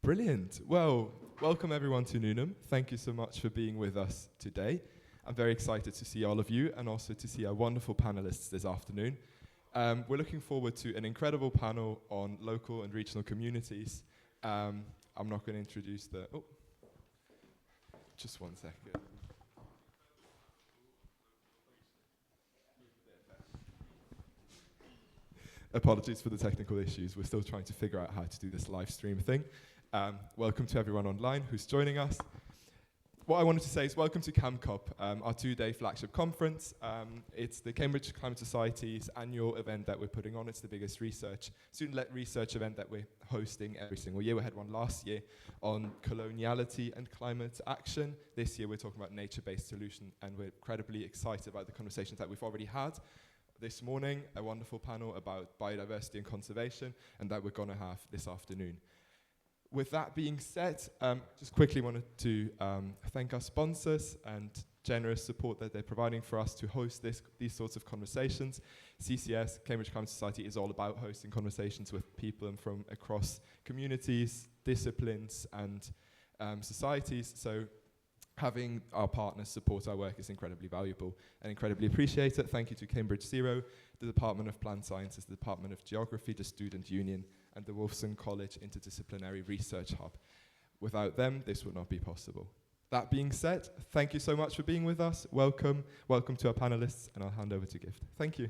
Brilliant. Well, welcome everyone to Newnham. Thank you so much for being with us today. I'm very excited to see all of you and also to see our wonderful panelists this afternoon. We're looking forward to an incredible panel on local and regional communities. I'm not going to introduce just one second. Apologies for the technical issues. We're still trying to figure out how to do this live stream thing. Welcome to everyone online who's joining us. What I wanted to say is welcome to CamCOP, our two-day flagship conference. It's the Cambridge Climate Society's annual event that we're putting on. It's the biggest student-led research event that we're hosting every single year. We had one last year on coloniality and climate action. This year we're talking about nature-based solution, and we're incredibly excited about the conversations that we've already had. This morning, a wonderful panel about biodiversity and conservation, and that we're going to have this afternoon. With that being said, just quickly wanted to thank our sponsors and generous support that they're providing for us to host these sorts of conversations. CCS, Cambridge Climate Society, is all about hosting conversations with people and from across communities, disciplines, and societies. So having our partners support our work is incredibly valuable and incredibly appreciated. Thank you to Cambridge Zero, the Department of Plant Sciences, the Department of Geography, the Student Union, and the Wolfson College Interdisciplinary Research Hub. Without them, this would not be possible. That being said, thank you so much for being with us. Welcome to our panelists, and I'll hand over to Gift. Thank you.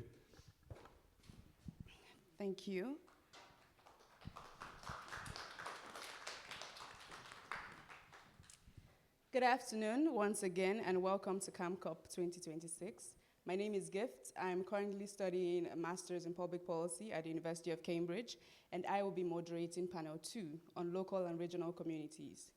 Thank you. Good afternoon once again, and welcome to CamCOP 2026. My name is Gift. I'm currently studying a master's in public policy at the University of Cambridge, and I will be moderating panel 2 on local and regional communities.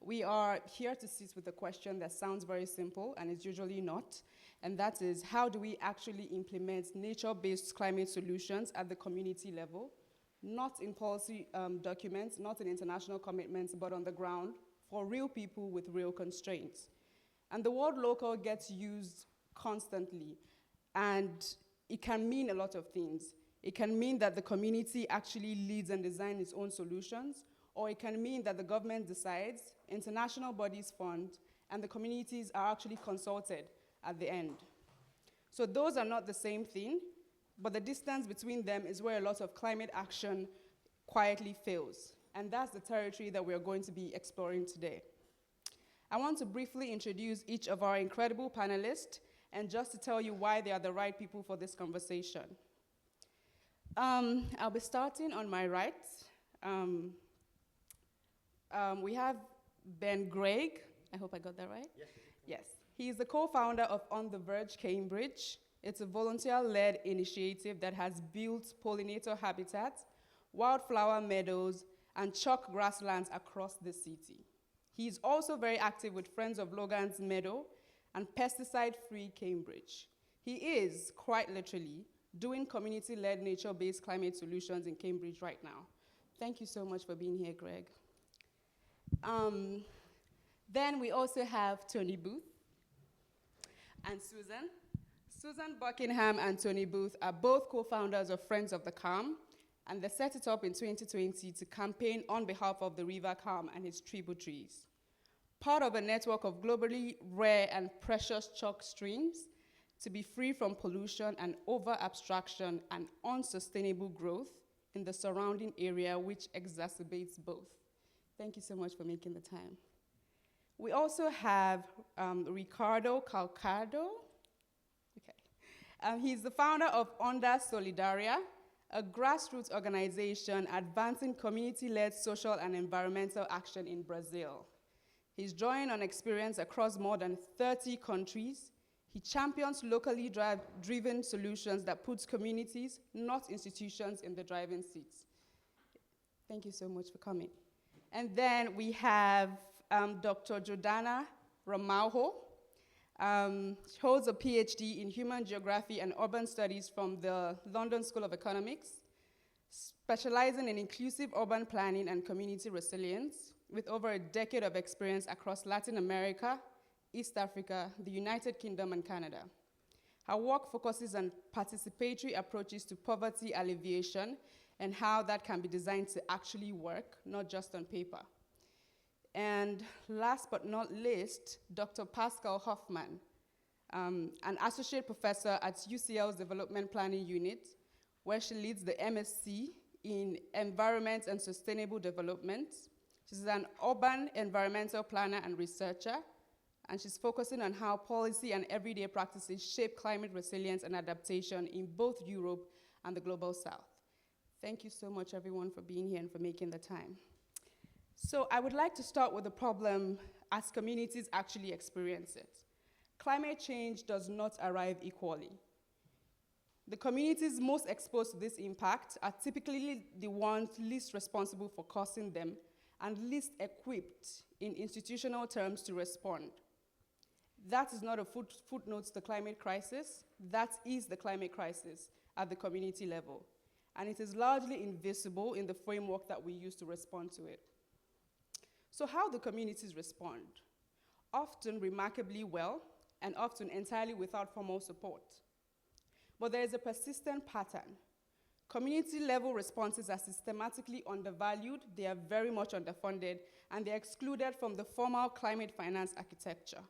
We are here to sit with a question that sounds very simple, and is usually not, and that is, how do we actually implement nature-based climate solutions at the community level, not in policy documents, not in international commitments, but on the ground, for real people with real constraints. And the word local gets used constantly, and it can mean a lot of things. It can mean that the community actually leads and designs its own solutions, or it can mean that the government decides, international bodies fund, and the communities are actually consulted at the end. So those are not the same thing, but the distance between them is where a lot of climate action quietly fails. And that's the territory that we're going to be exploring today. I want to briefly introduce each of our incredible panelists, and just to tell you why they are the right people for this conversation. I'll be starting on my right. We have Ben Gregg. I hope I got that right? Yes. He's the co-founder of On the Verge Cambridge. It's a volunteer-led initiative that has built pollinator habitats, wildflower meadows, and chalk grasslands across the city. He's also very active with Friends of Logan's Meadow and Pesticide-Free Cambridge. He is, quite literally, doing community-led nature-based climate solutions in Cambridge right now. Thank you so much for being here, Greg. Then we also have Tony Booth and Susan. Susan Buckingham and Tony Booth are both co-founders of Friends of the Calm, and they set it up in 2020 to campaign on behalf of the River Calm and its tributaries. Part of a network of globally rare and precious chalk streams to be free from pollution and over-abstraction and unsustainable growth in the surrounding area, which exacerbates both. Thank you so much for making the time. We also have Ricardo Calçado. He's the founder of Onda Solidária, a grassroots organization advancing community-led social and environmental action in Brazil. He's drawing on experience across more than 30 countries. He champions locally driven solutions that puts communities, not institutions, in the driving seats. Thank you so much for coming. And then we have Dr. Jordana Ramalho. She holds a PhD in Human Geography and Urban Studies from the London School of Economics, specializing in inclusive urban planning and community resilience, with over a decade of experience across Latin America, East Africa, the United Kingdom, and Canada. Her work focuses on participatory approaches to poverty alleviation and how that can be designed to actually work, not just on paper. And last but not least, Dr. Pascal Hoffman, an associate professor at UCL's Development Planning Unit, where she leads the MSc in Environment and Sustainable Development. She's an urban environmental planner and researcher, and she's focusing on how policy and everyday practices shape climate resilience and adaptation in both Europe and the Global South. Thank you so much, everyone, for being here and for making the time. So I would like to start with the problem as communities actually experience it. Climate change does not arrive equally. The communities most exposed to this impact are typically the ones least responsible for causing them and least equipped in institutional terms to respond. That is not a footnote to the climate crisis. That is the climate crisis at the community level. And it is largely invisible in the framework that we use to respond to it. So how do communities respond? Often remarkably well, and often entirely without formal support. But there is a persistent pattern. Community-level responses are systematically undervalued, they are very much underfunded, and they're excluded from the formal climate finance architecture.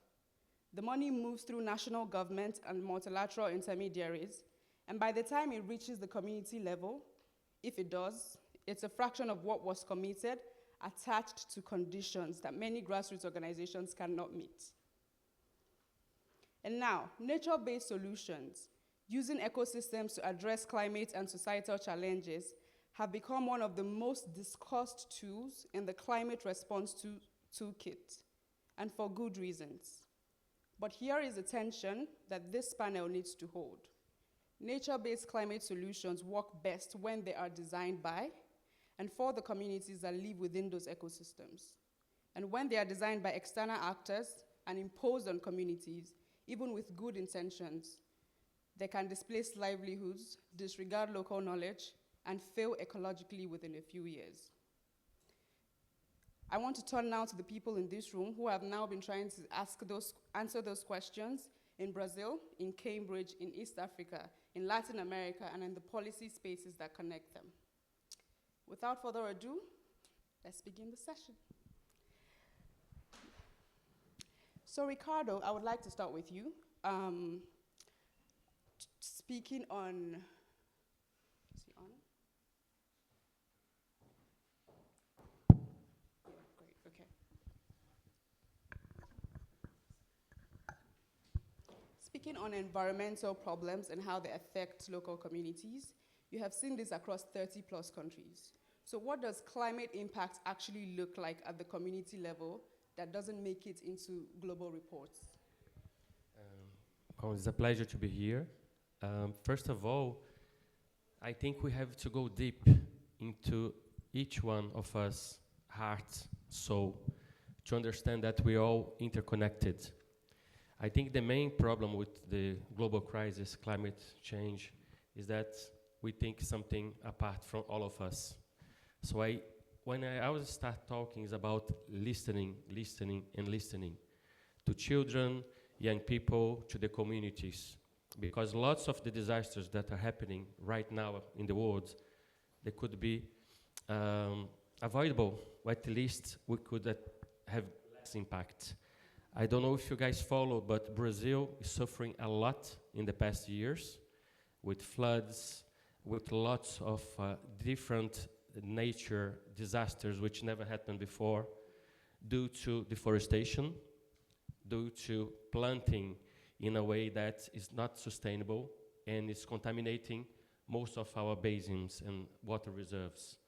The money moves through national government and multilateral intermediaries, and by the time it reaches the community level, if it does, it's a fraction of what was committed, attached to conditions that many grassroots organizations cannot meet. And now, nature-based solutions, using ecosystems to address climate and societal challenges, have become one of the most discussed tools in the climate response toolkit, and for good reasons. But here is a tension that this panel needs to hold. Nature-based climate solutions work best when they are designed by and for the communities that live within those ecosystems. And when they are designed by external actors and imposed on communities, even with good intentions, they can displace livelihoods, disregard local knowledge, and fail ecologically within a few years. I want to turn now to the people in this room who have now been trying to answer those questions in Brazil, in Cambridge, in East Africa, in Latin America, and in the policy spaces that connect them. Without further ado, let's begin the session. So Ricardo, I would like to start with you. Speaking on, is he on? Yeah, great, okay. Speaking on environmental problems and how they affect local communities, you have seen this across 30 plus countries. So what does climate impact actually look like at the community level that doesn't make it into global reports? Well, it's a pleasure to be here. First of all, I think we have to go deep into each one of us, heart, soul, to understand that we're all interconnected. I think the main problem with the global crisis, climate change, is that we think something apart from all of us. So when I always start talking, is about listening to children, young people, to the communities. Because lots of the disasters that are happening right now in the world, they could be avoidable, or at least we could have less impact. I don't know if you guys follow, but Brazil is suffering a lot in the past years with floods, with lots of different nature disasters which never happened before, due to deforestation, due to planting in a way that is not sustainable and is contaminating most of our basins and water reserves.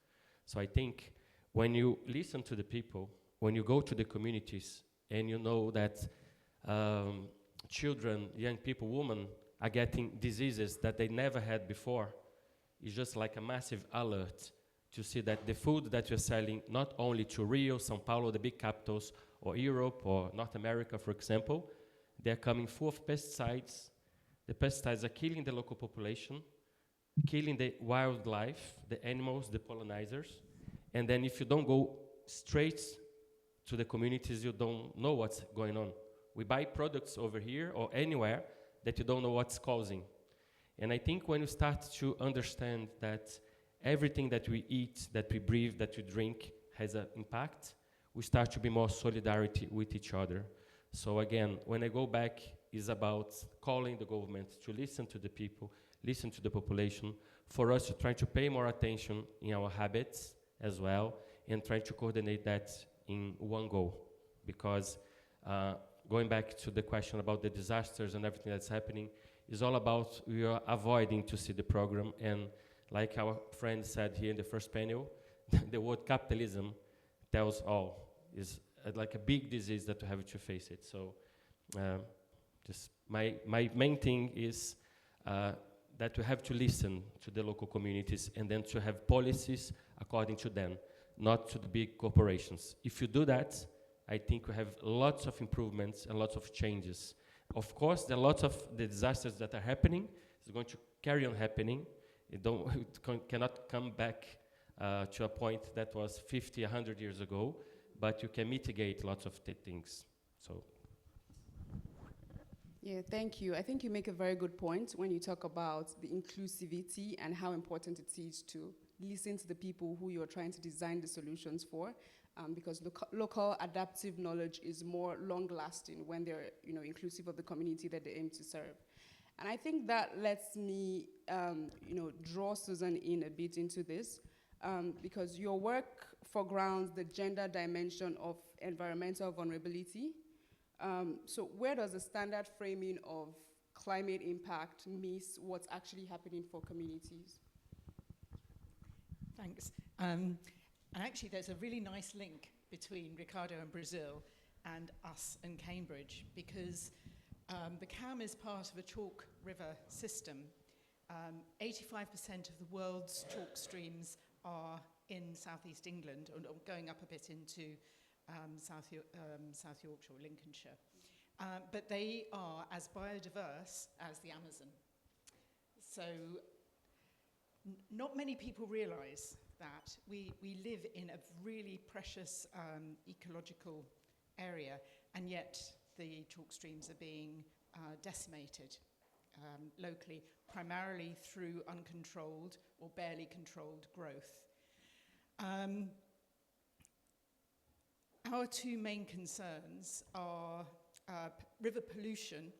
So I think when you listen to the people, when you go to the communities and you know that children, young people, women are getting diseases that they never had before, it's just like a massive alert to see that the food that you're selling, not only to Rio, São Paulo, the big capitals, or Europe, or North America, for example, they're coming full of pesticides. The pesticides are killing the local population, killing the wildlife, the animals, the pollinators. And then if you don't go straight to the communities, you don't know what's going on. We buy products over here or anywhere that you don't know what's causing. And I think when you start to understand that everything that we eat, that we breathe, that we drink has an impact, we start to be more solidarity with each other. So again, when I go back, it's about calling the government to listen to the people, listen to the population, for us to try to pay more attention in our habits as well, and try to coordinate that in one goal. Because going back to the question about the disasters and everything that's happening, is all about we are avoiding to see the program. And like our friend said here in the first panel, the word capitalism tells all. Is like a big disease that we have to face it. So just my main thing is that we have to listen to the local communities and then to have policies according to them, not to the big corporations. If you do that, I think we have lots of improvements and lots of changes. Of course, there are lots of the disasters that are happening. It's going to carry on happening. It cannot come back to a point that was 50, 100 years ago, but you can mitigate lots of things. So. Yeah, thank you. I think you make a very good point when you talk about the inclusivity and how important it is to listen to the people who you're trying to design the solutions for, because local adaptive knowledge is more long-lasting when they're inclusive of the community that they aim to serve. And I think that lets me draw Susan in a bit into this, because your work foregrounds the gender dimension of environmental vulnerability. So where does the standard framing of climate impact miss what's actually happening for communities? Thanks. And actually, there's a really nice link between Ricardo and Brazil and us and Cambridge, because the Cam is part of a chalk river system. 85% of the world's chalk streams are in southeast England, or going up a bit into South Yorkshire or Lincolnshire. But they are as biodiverse as the Amazon. So not many people realise that we live in a really precious ecological area, and yet the chalk streams are being decimated locally, primarily through uncontrolled or barely controlled growth. Our two main concerns are river pollution,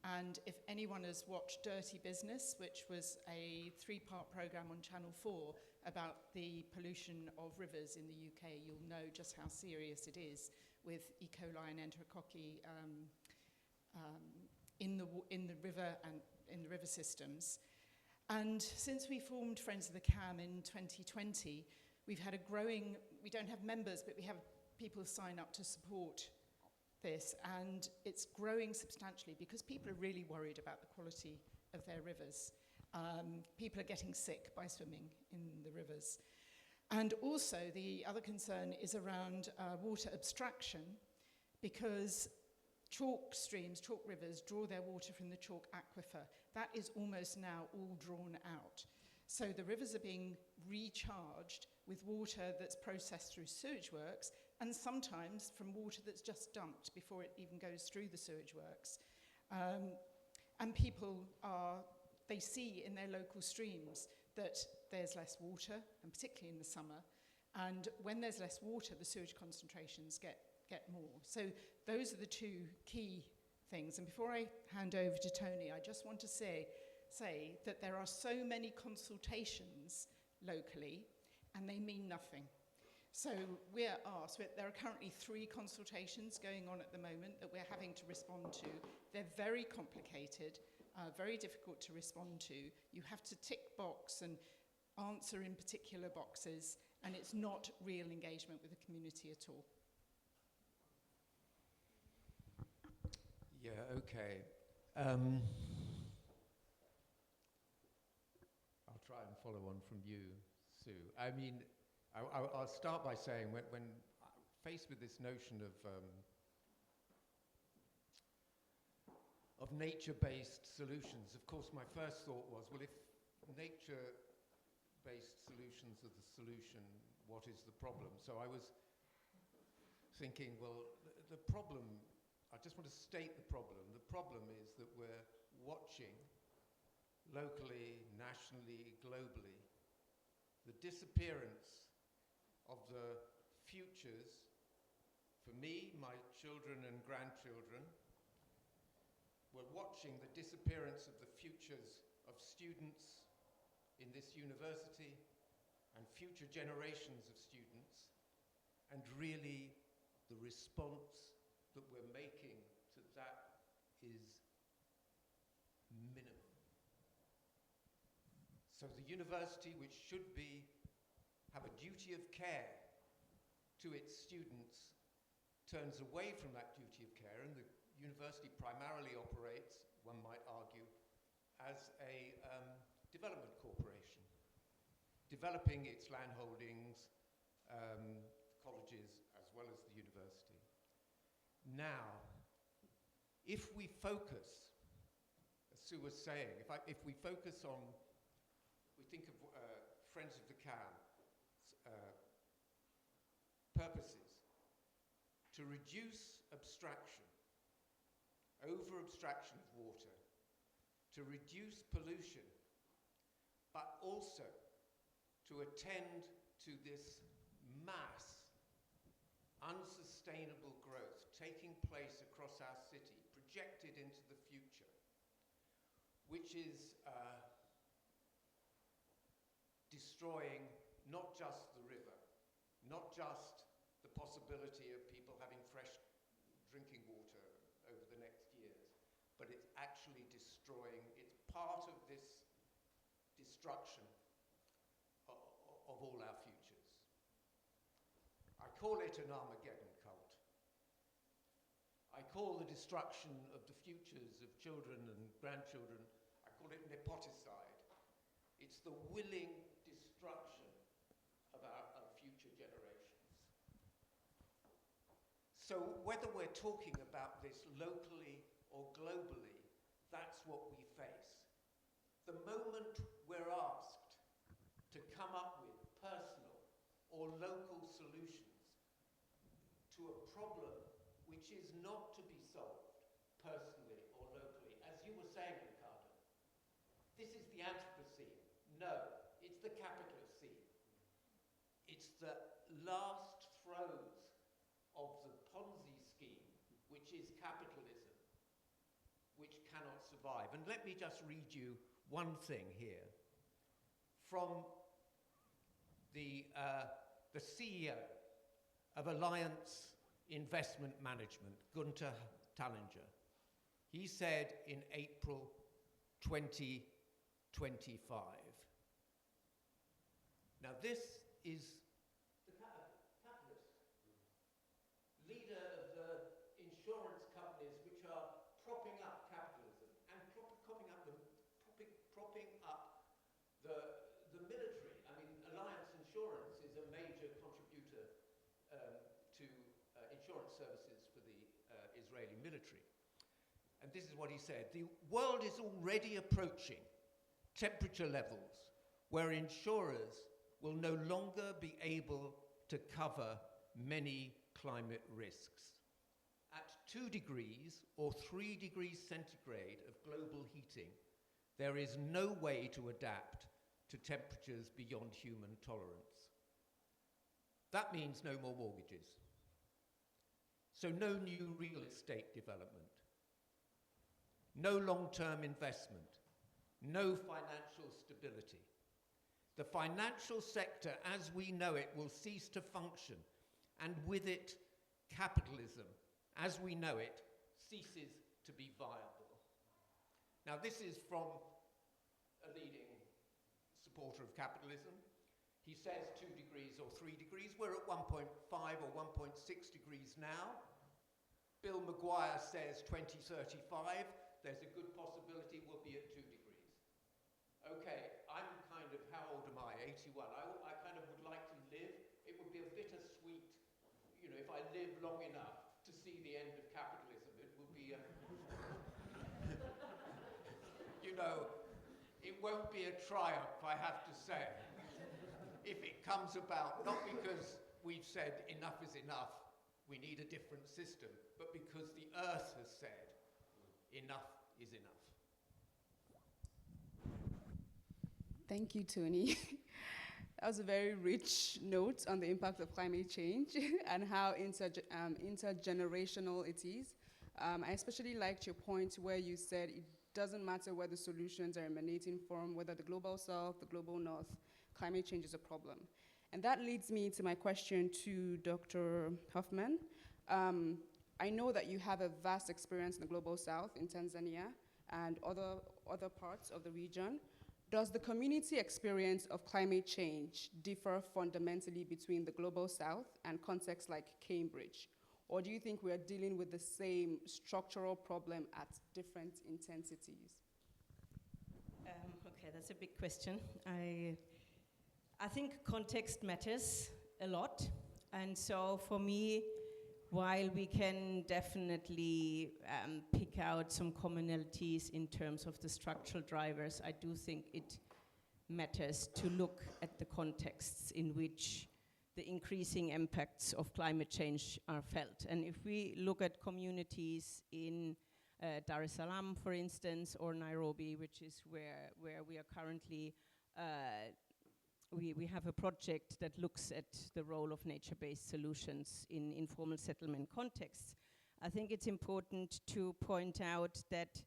and if anyone has watched Dirty Business, which was a 3-part programme on Channel 4 about the pollution of rivers in the UK, you'll know just how serious it is with E. coli and enterococci in the river and in the river systems. And since we formed Friends of the Cam in 2020, we've had a growing, we don't have members, but we have people sign up to support this, and it's growing substantially because people are really worried about the quality of their rivers. People are getting sick by swimming in the rivers. And also the other concern is around water abstraction, because chalk streams, chalk rivers, draw their water from the chalk aquifer. That is almost now all drawn out. So the rivers are being recharged with water that's processed through sewage works, and sometimes from water that's just dumped before it even goes through the sewage works. And people they see in their local streams that there's less water, and particularly in the summer. And when there's less water, the sewage concentrations get more. So those are the two key things. And before I hand over to Tony, I just want to say that there are so many consultations locally, and they mean nothing. So we're asked, there are currently 3 consultations going on at the moment that we're having to respond to. They're very complicated, very difficult to respond to. You have to tick box and answer in particular boxes, and it's not real engagement with the community at all. Yeah, okay. I'll try and follow on from you, Sue. I mean, I'll start by saying when faced with this notion of nature-based solutions, of course my first thought was, well, if nature-based solutions are the solution, what is the problem? So I was thinking, well, the problem, I just want to state the problem. The problem is that we're watching, locally, nationally, globally, the disappearance of the futures for me, my children and grandchildren. We're watching the disappearance of the futures of students in this university and future generations of students, and really the response that we're making to that is minimum. So the university, which should have a duty of care to its students, turns away from that duty of care, and the university primarily operates, one might argue, as a development corporation, developing its land holdings, colleges, as well as the university. Now, if we focus, as Sue was saying, if we focus on, we think of Friends of the CAM purposes, to reduce abstraction, over-abstraction of water, to reduce pollution, but also to attend to this mass, unsustainable growth taking place across our city, projected into the future, which is destroying not just the river, not just the possibility of people having fresh drinking water over the next years, but it's actually destroying, it's part of this destruction of all our futures. I call it an Armageddon cult. I call the destruction of the futures of children and grandchildren, I call it nepoticide. It's the willing destruction of our future generations. So whether we're talking about this locally or globally, that's what we face. The moment we're asked to come up with personal or local solutions to a problem which is not to be solved personally or locally, as you were saying, Ricardo, this is the Anthropocene. No, it's the Capitalocene. It's the last throes of the Ponzi scheme, which is capitalism, which cannot survive. And let me just read you one thing here from the CEO of Alliance Investment Management, Gunther Tallinger. He said in April 2025. Now this is the capitalist, leader of the insurance companies which are propping up capitalism and propping up the military. I mean, Alliance Insurance is a major contributor to insurance services for the Israeli military. And this is what he said: the world is already approaching temperature levels where insurers will no longer be able to cover many climate risks. At 2 degrees or 3 degrees centigrade of global heating, there is no way to adapt to temperatures beyond human tolerance. That means no more mortgages. So no new real estate development, no long-term investment, no financial stability. The financial sector as we know it will cease to function, and with it, capitalism as we know it ceases to be viable. Now this is from a leading supporter of capitalism. He says 2 degrees or 3 degrees. We're at 1.5 or 1.6 degrees now. Bill Maguire says 2035. There's a good possibility we'll be at 2 degrees. Okay, I'm kind of, how old am I? 81. I kind of would like to live. It would be a bittersweet, you know, if I live long enough to see the end of capitalism. It would be, you know, it won't be a triumph, I have to say, if it comes about, not because we've said enough is enough, we need a different system, but because the earth has said enough is enough. Thank you, Tony. That was a very rich note on the impact of climate change and how intergenerational it is. I especially liked your point where you said it doesn't matter where the solutions are emanating from, whether the global south, the global north, climate change is a problem. And that leads me to my question to Dr. Hoffman. I know that you have a vast experience in the global south, in Tanzania, and other parts of the region. Does the community experience of climate change differ fundamentally between the global south and contexts like Cambridge? Or do you think we are dealing with the same structural problem at different intensities? Okay, that's a big question. I think context matters a lot. And so for me, while we can definitely pick out some commonalities in terms of the structural drivers, I do think it matters to look at the contexts in which the increasing impacts of climate change are felt. And if we look at communities in Dar es Salaam, for instance, or Nairobi, which is where we are currently, we have a project that looks at the role of nature-based solutions in informal settlement contexts. I think it's important to point out that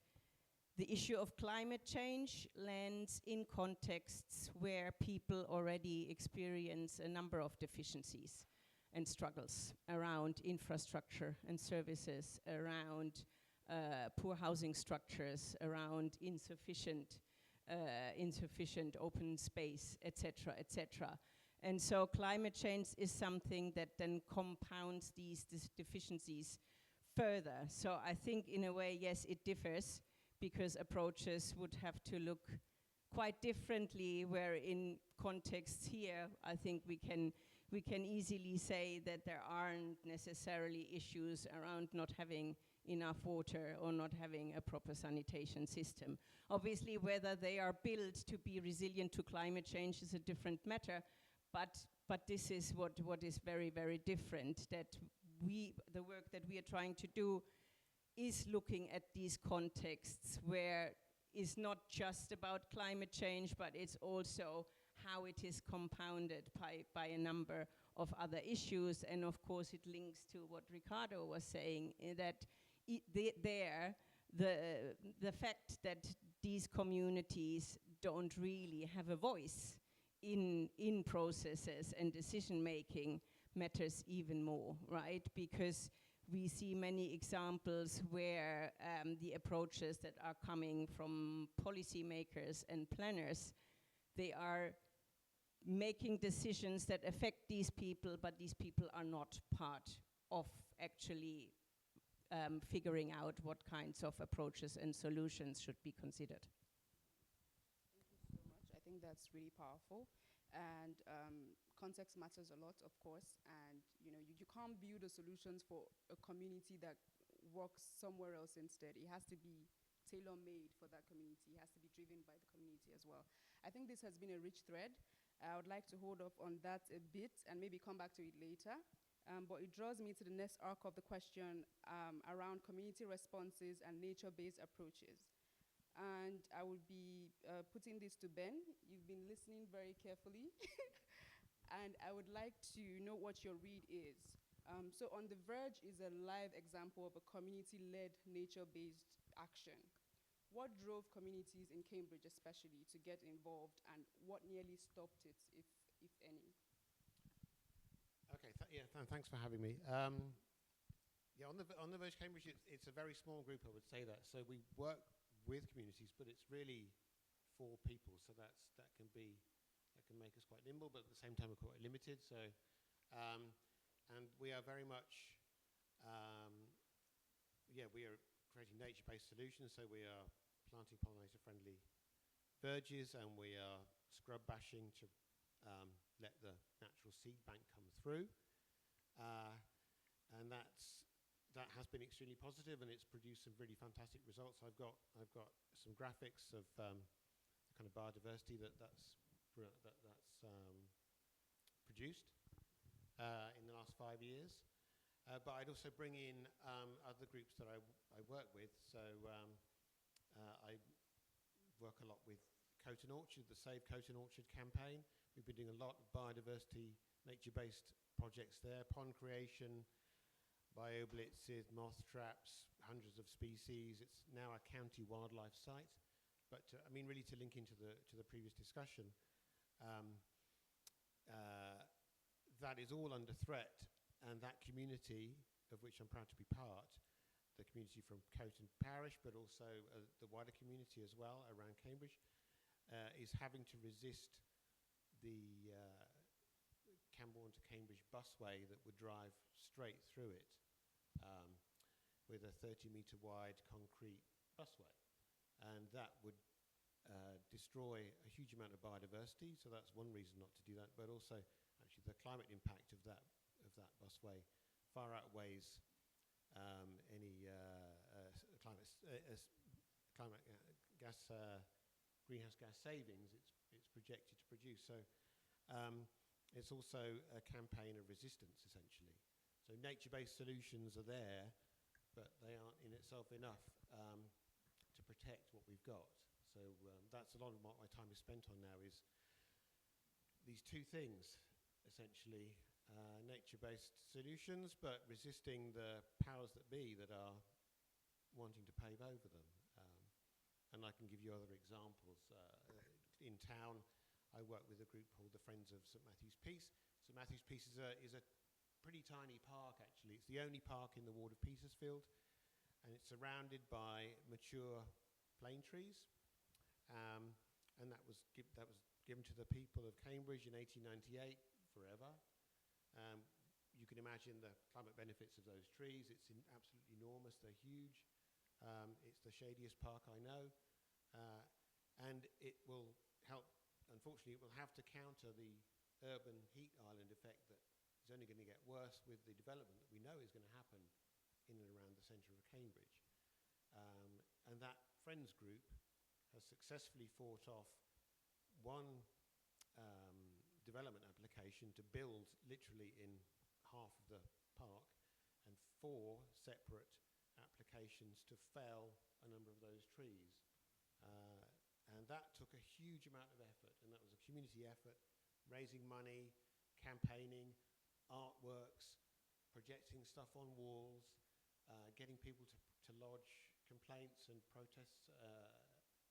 the issue of climate change lands in contexts where people already experience a number of deficiencies and struggles around infrastructure and services, around poor housing structures, around insufficient open space, etc., etc. And so climate change is something that then compounds these deficiencies further. So I think in a way, yes, it differs, because approaches would have to look quite differently, where in contexts here, I think we can easily say that there aren't necessarily issues around not having enough water or not having a proper sanitation system. Obviously, whether they are built to be resilient to climate change is a different matter, but this is what is very, very different, that the work that we are trying to do is looking at these contexts where it's not just about climate change, but it's also how it is compounded by a number of other issues. And of course, it links to what Ricardo was saying, that the fact that these communities don't really have a voice in processes and decision making matters even more, right? Because we see many examples where the approaches that are coming from policymakers and planners, they are making decisions that affect these people, but these people are not part of actually figuring out what kinds of approaches and solutions should be considered. Thank you so much. I think that's really powerful. And context matters a lot, of course. And you can't build a solutions for a community that works somewhere else instead. It has to be tailor-made for that community. It has to be driven by the community as well. I think this has been a rich thread. I would like to hold up on that a bit and maybe come back to it later. But it draws me to the next arc of the question around community responses and nature-based approaches. And I will be putting this to Ben. You've been listening very carefully. And I would like to know what your read is. So On the Verge is a live example of a community-led nature-based action. What drove communities in Cambridge especially to get involved, and what nearly stopped it, if any? Okay, thanks for having me. On the Verge Cambridge, it's a very small group, I would say that. So we work with communities, but it's really for people. So that can make us quite nimble, but at the same time we're quite limited. So, and we are very much, we are creating nature-based solutions. So we are planting pollinator-friendly verges, and we are scrub bashing to let the natural seed bank come through. And that has been extremely positive, and it's produced some really fantastic results. I've got some graphics of the kind of biodiversity that's produced in the last 5 years. But I'd also bring in other groups that I work with. So I work a lot with Coat and Orchard, the Save Coat and Orchard campaign. We've been doing a lot of biodiversity, nature-based projects there, pond creation, bioblitzes, moth traps, hundreds of species. It's now a county wildlife site. But I mean, really to link into the previous discussion, that is all under threat, and that community, of which I'm proud to be part, the community from Coton Parish, but also the wider community as well around Cambridge, is having to resist the Cambourne to Cambridge busway that would drive straight through it with a 30-metre wide concrete busway. And that would destroy a huge amount of biodiversity, so that's one reason not to do that, but also actually the climate impact of that busway far outweighs any greenhouse gas savings it's projected to produce. So it's also a campaign of resistance, essentially. So nature-based solutions are there, but they aren't in itself enough to protect what we've got. So that's a lot of what my time is spent on now, is these two things, essentially, nature-based solutions, but resisting the powers that be that are wanting to pave over them. And I can give you other examples. In town, I work with a group called the Friends of St Matthew's Peace. St Matthew's Peace is a pretty tiny park, actually. It's the only park in the ward of Petersfield, and it's surrounded by mature plane trees. And that was given to the people of Cambridge in 1898, forever. You can imagine the climate benefits of those trees. It's absolutely enormous. They're huge. It's the shadiest park I know. And it will help, unfortunately, it will have to counter the urban heat island effect that is only going to get worse with the development that we know is going to happen in and around the centre of Cambridge. And that Friends group has successfully fought off one development application to build literally in half of the park, and 4 separate applications to fell a number of those trees. And that took a huge amount of effort, and that was a community effort, raising money, campaigning, artworks, projecting stuff on walls, getting people to lodge complaints and protests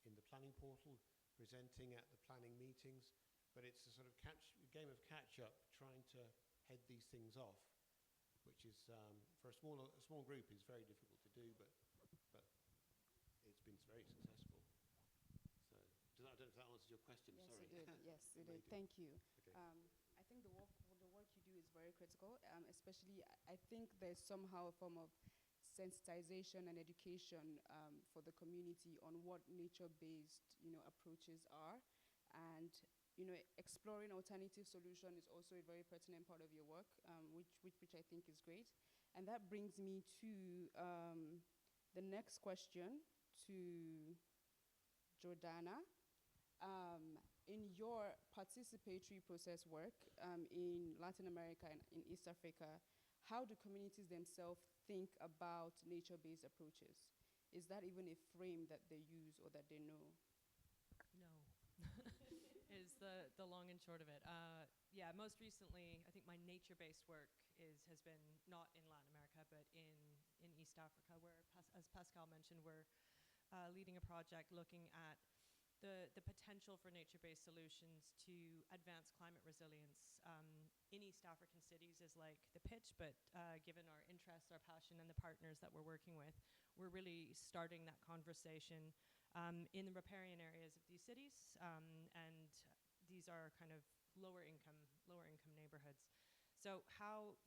in the planning portal, presenting at the planning meetings. But it's a sort of game of catch-up, trying to head these things off, which is, for a small group, is very difficult to do, but it's been very successful. So, I don't know if that answers your question. Yes, Sorry. it did. Yes, it did. Thank you. Okay. I think the work you do is very critical, especially I think there's somehow a form of sensitization and education for the community on what nature-based, approaches are, and exploring alternative solution is also a very pertinent part of your work, which I think is great. And that brings me to the next question to Jordana. In your participatory process work in Latin America and in East Africa, how do communities themselves think about nature-based approaches? Is that even a frame that they use or that they know? No, is the long and short of it. Yeah, most recently, I think my nature-based work has been not in Latin America, but in East Africa, where, as Pascal mentioned, we're leading a project looking at the potential for nature-based solutions to advance climate resilience in East African cities is like the pitch, but given our interests, our passion, and the partners that we're working with, we're really starting that conversation in the riparian areas of these cities, and these are kind of lower income neighborhoods. So how,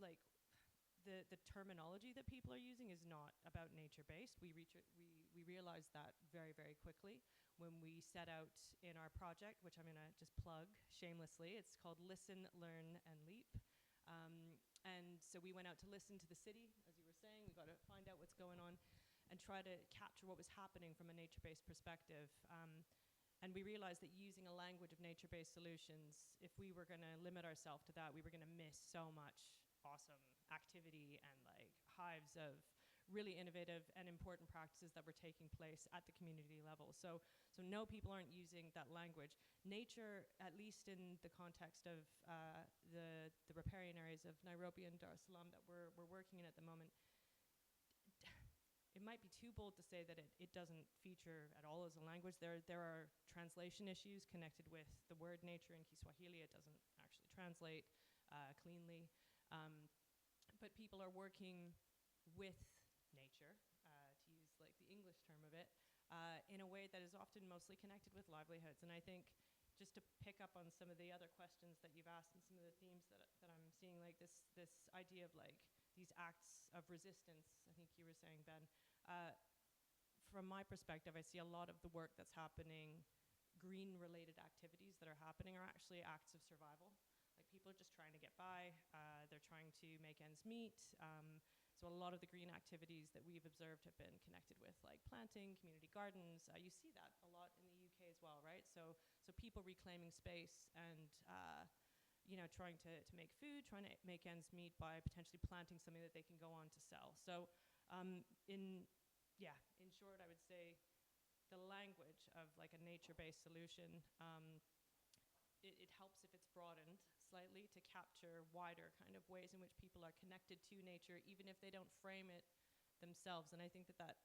the terminology that people are using is not about nature-based. We realized that very, very quickly when we set out in our project, which I'm going to just plug shamelessly. It's called Listen, Learn, and Leap. And so we went out to listen to the city, as you were saying. We got to find out what's going on and try to capture what was happening from a nature-based perspective. And we realized that using a language of nature-based solutions, if we were going to limit ourselves to that, we were going to miss so much awesome activity and hives of really innovative and important practices that were taking place at the community level. So no, people aren't using that language. Nature, at least in the context of the riparian areas of Nairobi and Dar es Salaam that we're working in at the moment, it might be too bold to say that it doesn't feature at all as a language. There are translation issues connected with the word nature in Kiswahili. It doesn't actually translate cleanly. But people are working with nature, to use like the English term of it, in a way that is often mostly connected with livelihoods. And I think just to pick up on some of the other questions that you've asked and some of the themes that I'm seeing, like this idea of like these acts of resistance, I think you were saying, Ben. From my perspective, I see a lot of the work that's happening, green-related activities that are happening are actually acts of survival. Like people are just trying to get by, they're trying to make ends meet. So a lot of the green activities that we've observed have been connected with like planting, community gardens. You see that a lot in the UK as well, right? So people reclaiming space and trying to make food, trying to make ends meet by potentially planting something that they can go on to sell. So in short, I would say the language of like a nature-based solution, it helps if it's broadened slightly to capture wider kind of ways in which people are connected to nature, even if they don't frame it themselves. And I think that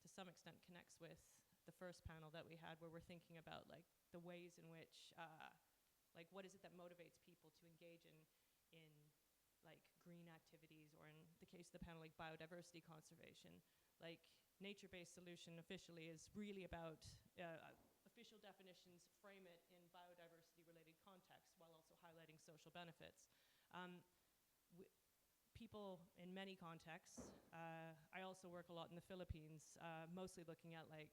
to some extent connects with the first panel that we had, where we're thinking about like the ways in which, like what is it that motivates people to engage in like green activities, or in the case of the panel, like biodiversity conservation. Like nature-based solution officially is really about official definitions frame it in biodiversity-related contexts while also highlighting social benefits. People in many contexts, I also work a lot in the Philippines, mostly looking at like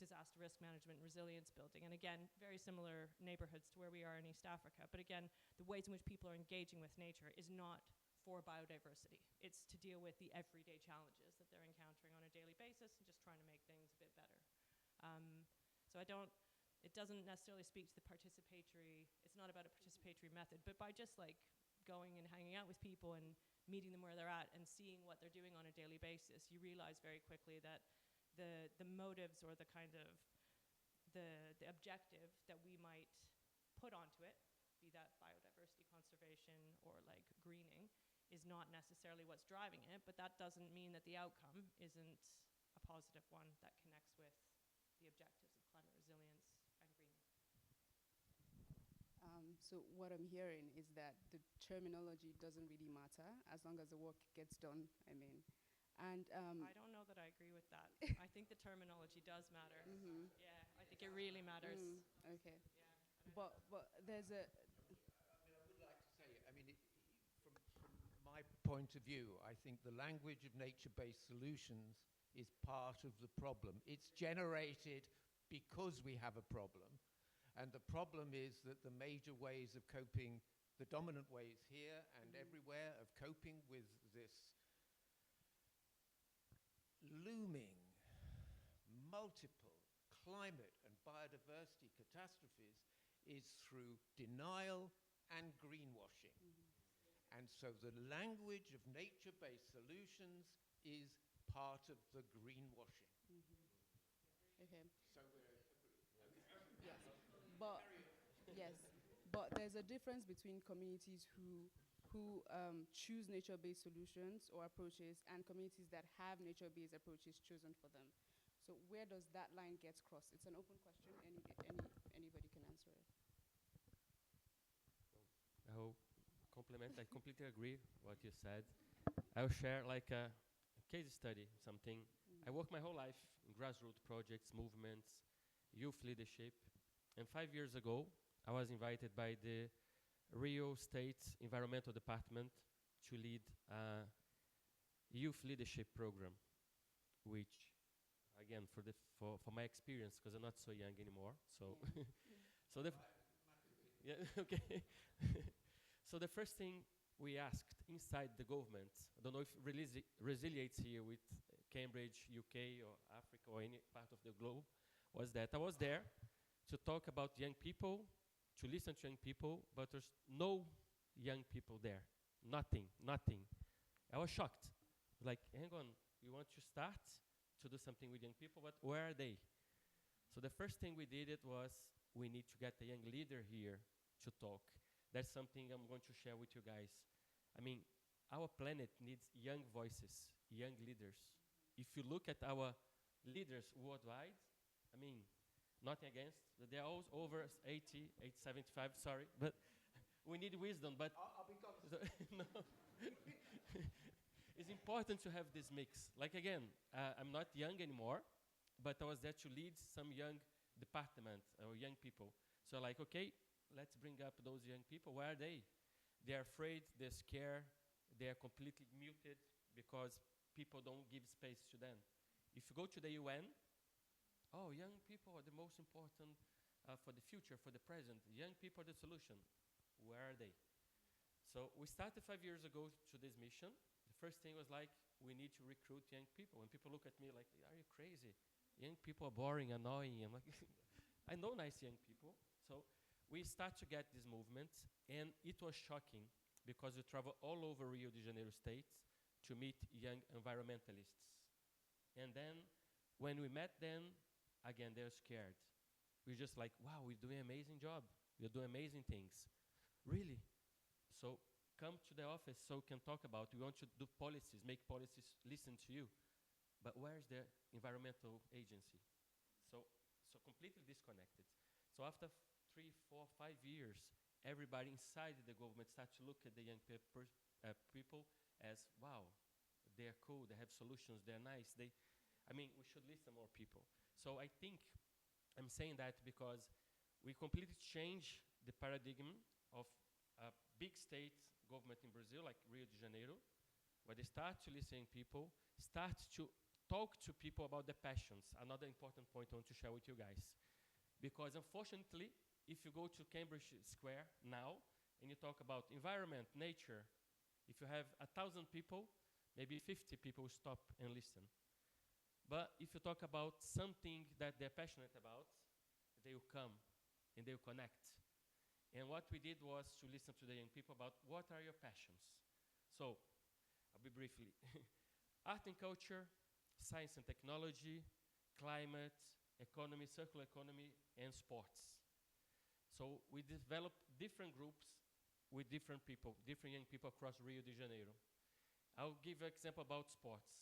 disaster risk management, resilience building, and again, very similar neighborhoods to where we are in East Africa. But again, the ways in which people are engaging with nature is not for biodiversity. It's to deal with the everyday challenges that they're encountering on a daily basis and just trying to make things a bit better. So it doesn't necessarily speak to the participatory, it's not about a participatory method, but by just like going and hanging out with people and meeting them where they're at and seeing what they're doing on a daily basis, you realize very quickly that the motives or the kind of the objective that we might put onto it, be that biodiversity conservation or like greening, is not necessarily what's driving it, but that doesn't mean that the outcome isn't a positive one that connects with the objectives of climate resilience and greening. So what I'm hearing is that the terminology doesn't really matter as long as the work gets done, I mean. And I don't know that I agree with that. I think the terminology does matter. Mm-hmm. Yeah, I think it really matters. Okay. Yeah. But there's a... I would like to say, from my point of view, I think the language of nature-based solutions is part of the problem. It's generated because we have a problem. And the problem is that the major ways of coping, the dominant ways here and everywhere of coping with this looming multiple climate and biodiversity catastrophes is through denial and greenwashing. And so the language of nature-based solutions is part of the greenwashing. Okay. So we're Yes, but there's a difference between communities who choose nature-based solutions or approaches and communities that have nature-based approaches chosen for them. So where does that line get crossed? It's an open question. Anybody can answer it. I'll complement. I completely agree what you said. I'll share like a case study, something. I worked my whole life in grassroots projects, movements, youth leadership. And 5 years ago, I was invited by the Rio State Environmental Department to lead a youth leadership program, which, again, for my experience, because I'm not so young anymore, so so okay. So the first thing we asked inside the government, I don't know if resiliates here with Cambridge, UK, or Africa, or any part of the globe, was that I was there to talk about young people, to listen to young people, but there's no young people there. Nothing. I was shocked. Like, hang on, we want to start to do something with young people, but where are they? So the first thing we did it was we need to get a young leader here to talk. That's something I'm going to share with you guys. I mean, our planet needs young voices, young leaders. If you look at our leaders worldwide, I mean, nothing against, but they're all over 80, 75, sorry, but we need wisdom, but I'll be gone. no. It's important to have this mix. Like again, I'm not young anymore, but I was there to lead some young department or young people. So like, okay, let's bring up those young people. Where are they? They're afraid, they're scared, they're completely muted because people don't give space to them. If you go to the UN, oh, young people are the most important for the future, for the present. Young people are the solution. Where are they? So we started 5 years ago to this mission. The first thing was like, we need to recruit young people. And people look at me like, are you crazy? Young people are boring, annoying. I'm like, I know nice young people. So we start to get this movement. And it was shocking because we travel all over Rio de Janeiro state to meet young environmentalists. And then when we met them, again, they're scared. We're just like, wow, we're doing an amazing job. We're doing amazing things. Really? So come to the office so we can talk about, we want to do policies, make policies listen to you. But where's the environmental agency? So completely disconnected. So after 3, 4, 5 years, everybody inside the government starts to look at the young people as, wow, they're cool, they have solutions, they're nice. I mean, we should listen more people. So I think I'm saying that because we completely change the paradigm of a big state government in Brazil, like Rio de Janeiro, where they start to listen to people, start to talk to people about their passions. Another important point I want to share with you guys. Because unfortunately, if you go to Cambridge Square now, and you talk about environment, nature, if you have 1,000 people, maybe 50 people will stop and listen. But if you talk about something that they're passionate about, they will come and they will connect. And what we did was to listen to the young people about what are your passions. So, I'll be briefly. Art and culture, science and technology, climate, economy, circular economy, and sports. So we developed different groups with different people, different young people across Rio de Janeiro. I'll give an example about sports.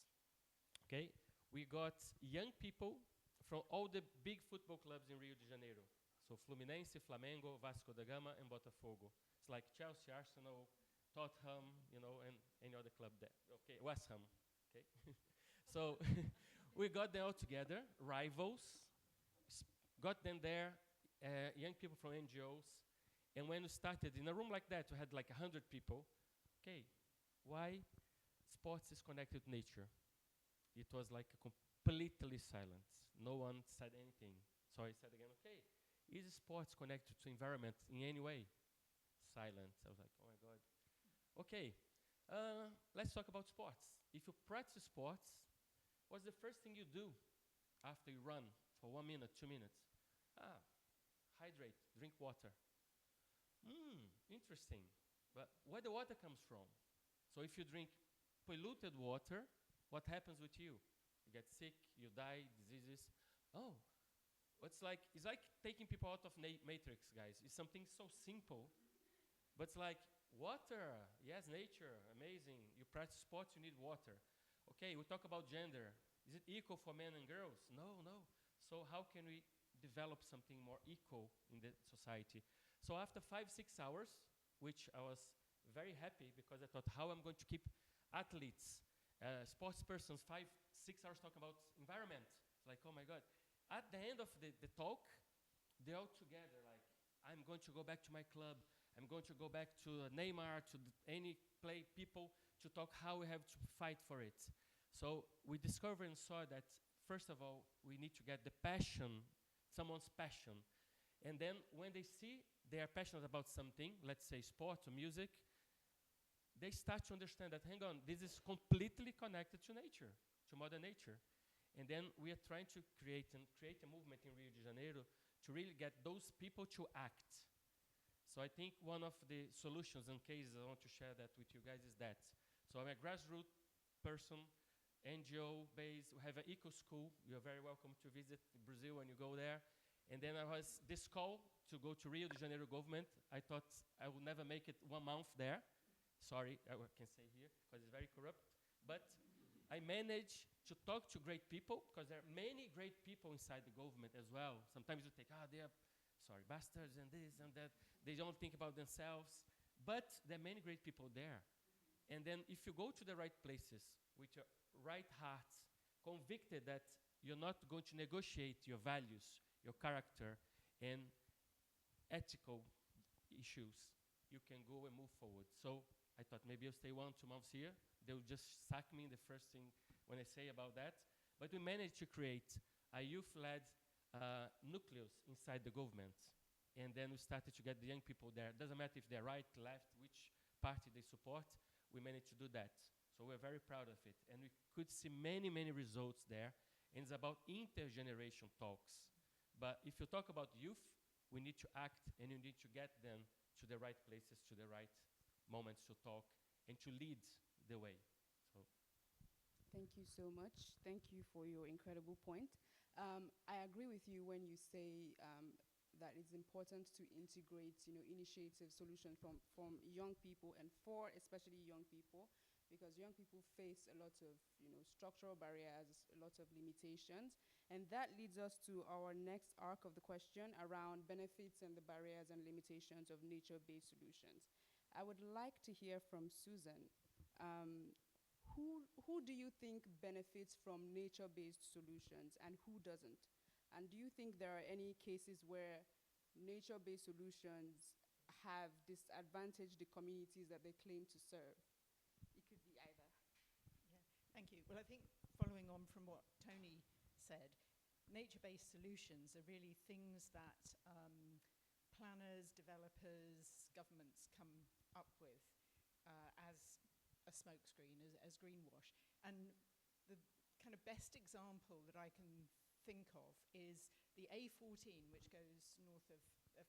Okay, we got young people from all the big football clubs in Rio de Janeiro. So Fluminense, Flamengo, Vasco da Gama, and Botafogo. It's like Chelsea, Arsenal, Tottenham, you know, and any other club there. Okay, West Ham. Okay, so we got them all together, rivals, got them there, young people from NGOs, and when we started in a room like that, we had like 100 people. Okay, why sports is connected to nature? It was like completely silent. No one said anything. So I said again, okay, is sports connected to environment in any way? Silent. I was like, oh my God. Okay, let's talk about sports. If you practice sports, what's the first thing you do after you run for 1 minute, 2 minutes? Hydrate, drink water. Interesting. But where the water comes from? So if you drink polluted water, what happens with you? You get sick, you die, diseases. Oh, it's like taking people out of matrix, guys. It's something so simple, but it's like water. Yes, nature, amazing. You practice sports, you need water. Okay, we talk about gender. Is it equal for men and girls? No. So how can we develop something more equal in the society? So after 5, 6 hours, which I was very happy because I thought how I'm going to keep athletes, sports persons, 5, 6 hours talking about environment. It's like, oh my God. At the end of the talk, they're all together, like, I'm going to go back to my club. I'm going to go back to Neymar, to any play people to talk how we have to fight for it. So we discovered and saw that, first of all, we need to get the passion, someone's passion. And then when they see they are passionate about something, let's say sport or music, they start to understand that, hang on, this is completely connected to nature, to Mother Nature. And then we are trying to create a movement in Rio de Janeiro to really get those people to act. So I think one of the solutions and cases I want to share that with you guys is that. So I'm a grassroots person, NGO based. We have an eco school. You're very welcome to visit Brazil when you go there. And then I was this call to go to Rio de Janeiro government. I thought I would never make it 1 month there. Sorry, I can say here, because it's very corrupt. But I managed to talk to great people, because there are many great people inside the government as well. Sometimes you think, they are, bastards and this and that. They don't think about themselves. But there are many great people there. And then if you go to the right places, with your right heart, convicted that you're not going to negotiate your values, your character, and ethical issues, you can go and move forward. So I thought maybe I'll stay 1 2 months here. They'll just sack me the first thing when I say about that. But we managed to create a youth-led nucleus inside the government. And then we started to get the young people there. Doesn't matter if they're right, left, which party they support, we managed to do that. So we're very proud of it. And we could see many, many results there. And it's about intergeneration talks. But if you talk about youth, we need to act, and you need to get them to the right places, to the right moments to talk, and to lead the way. So, Thank you so much. Thank you for your incredible point. I agree with you when you say that it's important to integrate, initiative solutions from young people, and for especially young people, because young people face a lot of, structural barriers, a lot of limitations. And that leads us to our next arc of the question around benefits and the barriers and limitations of nature-based solutions. I would like to hear from Susan. Who do you think benefits from nature-based solutions and who doesn't? And do you think there are any cases where nature-based solutions have disadvantaged the communities that they claim to serve? It could be either. Yeah, thank you. Well, I think following on from what Tony said, nature-based solutions are really things that planners, developers, governments come up with as a smokescreen, as greenwash. And the kind of best example that I can think of is the A14, which goes north of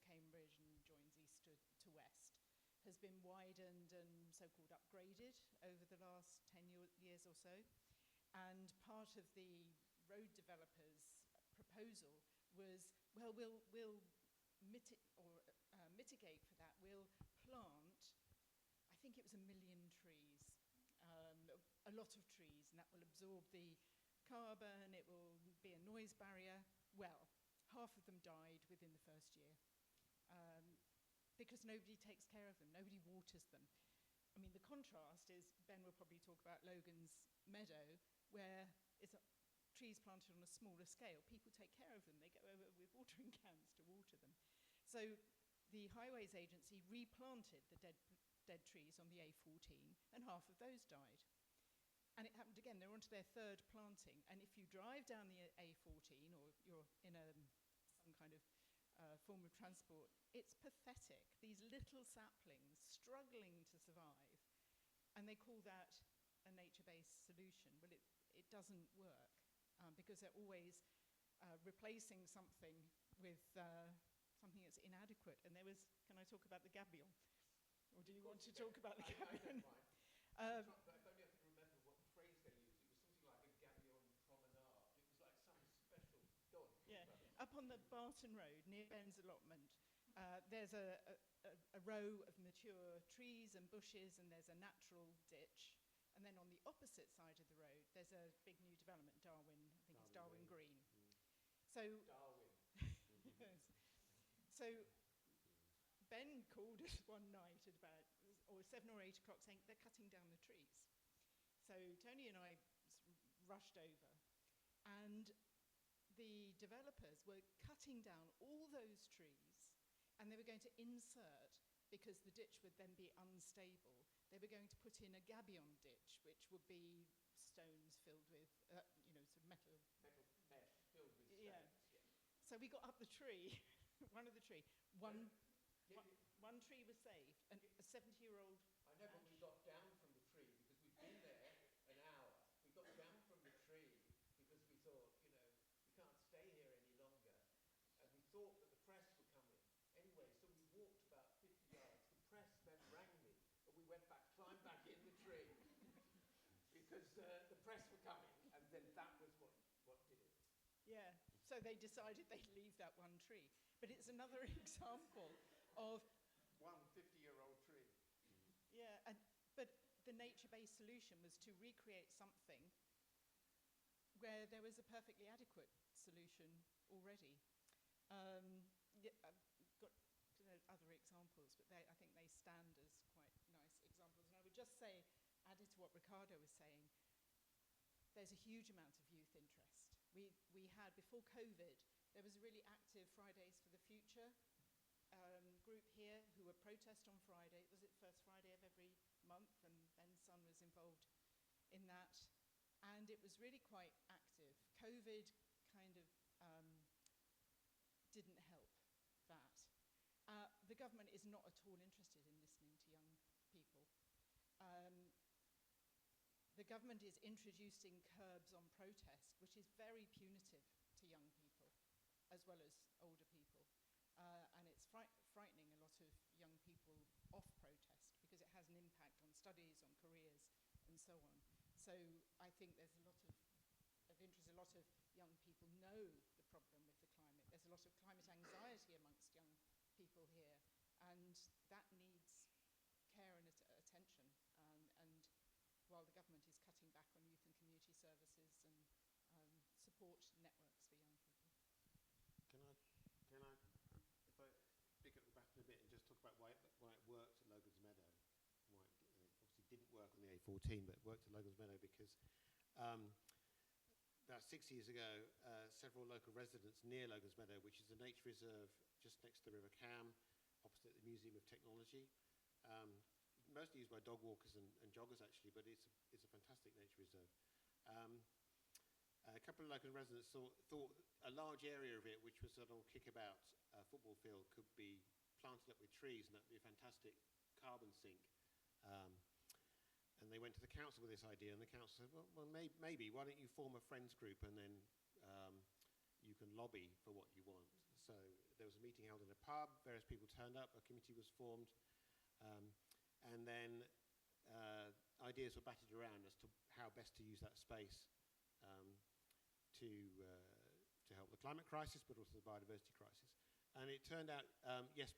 Cambridge and joins east to west, has been widened and so-called upgraded over the last 10 years or so. And part of the road developers' proposal was, well, we'll mitigate for that. We'll plant, I think it was 1 million trees, a lot of trees, and that will absorb the carbon, it will be a noise barrier. Well, half of them died within the first year because nobody takes care of them, nobody waters them. I mean, the contrast is, Ben will probably talk about Logan's Meadow, where it's trees planted on a smaller scale. People take care of them. They go over with watering cans to water them. So the Highways Agency replanted the dead trees on the A14, and half of those died. And it happened again. They're onto their third planting. And if you drive down the A14, or you're in some kind of form of transport, it's pathetic. These little saplings struggling to survive. And they call that a nature-based solution. Well, it doesn't work because they're always replacing something with something that's inadequate. And there was, can I talk about the gabion? Or do you want to talk about the gabion? I don't know if I can remember what the phrase they used. It was something like a gabion promenade. It was like some special... Go on. Yeah, up on the Barton Road, near Ben's allotment, there's a row of mature trees and bushes, and there's a natural ditch. And then on the opposite side of the road, there's a big new development, Darwin, I think it's Darwin Green. So Darwin. yes. So Ben called us one night at about 7 or 8 o'clock saying they're cutting down the trees. So Tony and I rushed over, and the developers were cutting down all those trees, and they were going to insert, because the ditch would then be unstable, they were going to put in a gabion ditch, which would be stones filled with, sort of metal mesh filled with stones. Yeah. So we got up the tree, one tree was saved, and a 70-year-old... I know, but we got down from the tree because we'd been there an hour. We got down from the tree because we thought, we can't stay here any longer. And we thought that the press were coming. Anyway, so we walked about 50 yards. The press then rang me, and we went back, climbed back in the tree. because the press were coming, and then that was what did it. Yeah, so they decided they'd leave that one tree. But it's another example of... One 50-year-old tree. Yeah, but the nature-based solution was to recreate something where there was a perfectly adequate solution already. Yeah, I've got other examples, but I think they stand as quite nice examples. And I would just say, added to what Ricardo was saying, there's a huge amount of youth interest. We had, before COVID, there was a really active Fridays for the Future group here who would protest on Friday. Was it first Friday of every month? And Ben Sun was involved in that. And it was really quite active. COVID kind of didn't help that. The government is not at all interested in listening to young people. The government is introducing curbs on protest, which is very punitive to young people, as well as older people. And it's frightening a lot of young people off protest, because it has an impact on studies, on careers, and so on. So I think there's a lot of interest. A lot of young people know the problem with the climate. There's a lot of climate anxiety amongst young people here, and that needs care and attention. And while the government is cutting back on youth and community services and support networks for young people. Can I, if I pick up the baton a bit and just talk about why it worked at Logan's Meadow, why it obviously didn't work on the A14, but it worked at Logan's Meadow because about 6 years ago, several local residents near Logan's Meadow, which is a nature reserve just next to the River Cam, opposite the Museum of Technology, mostly used by dog walkers and joggers actually, but it's a fantastic nature reserve. A couple of local residents thought a large area of it, which was sort of kickabout football field, could be planted up with trees, and that would be a fantastic carbon sink. And they went to the council with this idea, and the council said, well maybe, why don't you form a friends group, and then you can lobby for what you want. So there was a meeting held in a pub, various people turned up, a committee was formed, and then ideas were batted around as to how best to use that space to help the climate crisis, but also the biodiversity crisis. And it turned out, yes,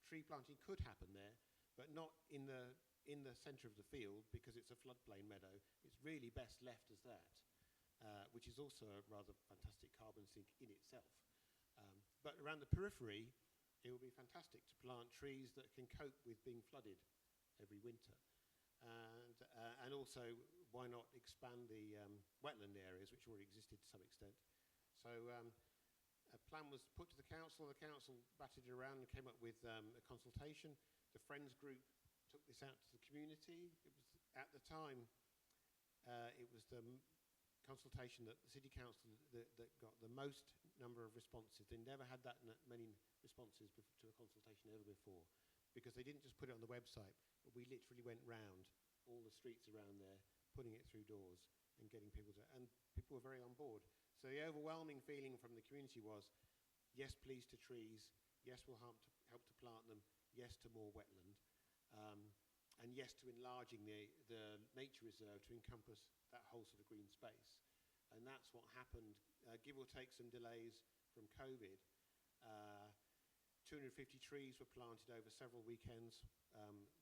tree planting could happen there, but not in the centre of the field, because it's a floodplain meadow. It's really best left as that, which is also a rather fantastic carbon sink in itself. But around the periphery, it would be fantastic to plant trees that can cope with being flooded every winter. And also, why not expand the wetland areas, which already existed to some extent. So a plan was put to the council batted it around and came up with a consultation. The Friends group took this out to the community. It was, at the time, it was the consultation that the city council that got the most number of responses. They never had that many responses to a consultation ever before, because they didn't just put it on the website, but we literally went round all the streets around there, putting it through doors and getting people to, and people were very on board. So the overwhelming feeling from the community was, yes, please to trees, yes, we'll help to plant them, yes to more wetland, and yes to enlarging the nature reserve to encompass that whole sort of green space. And that's what happened, give or take some delays from COVID. 250 trees were planted over several weekends,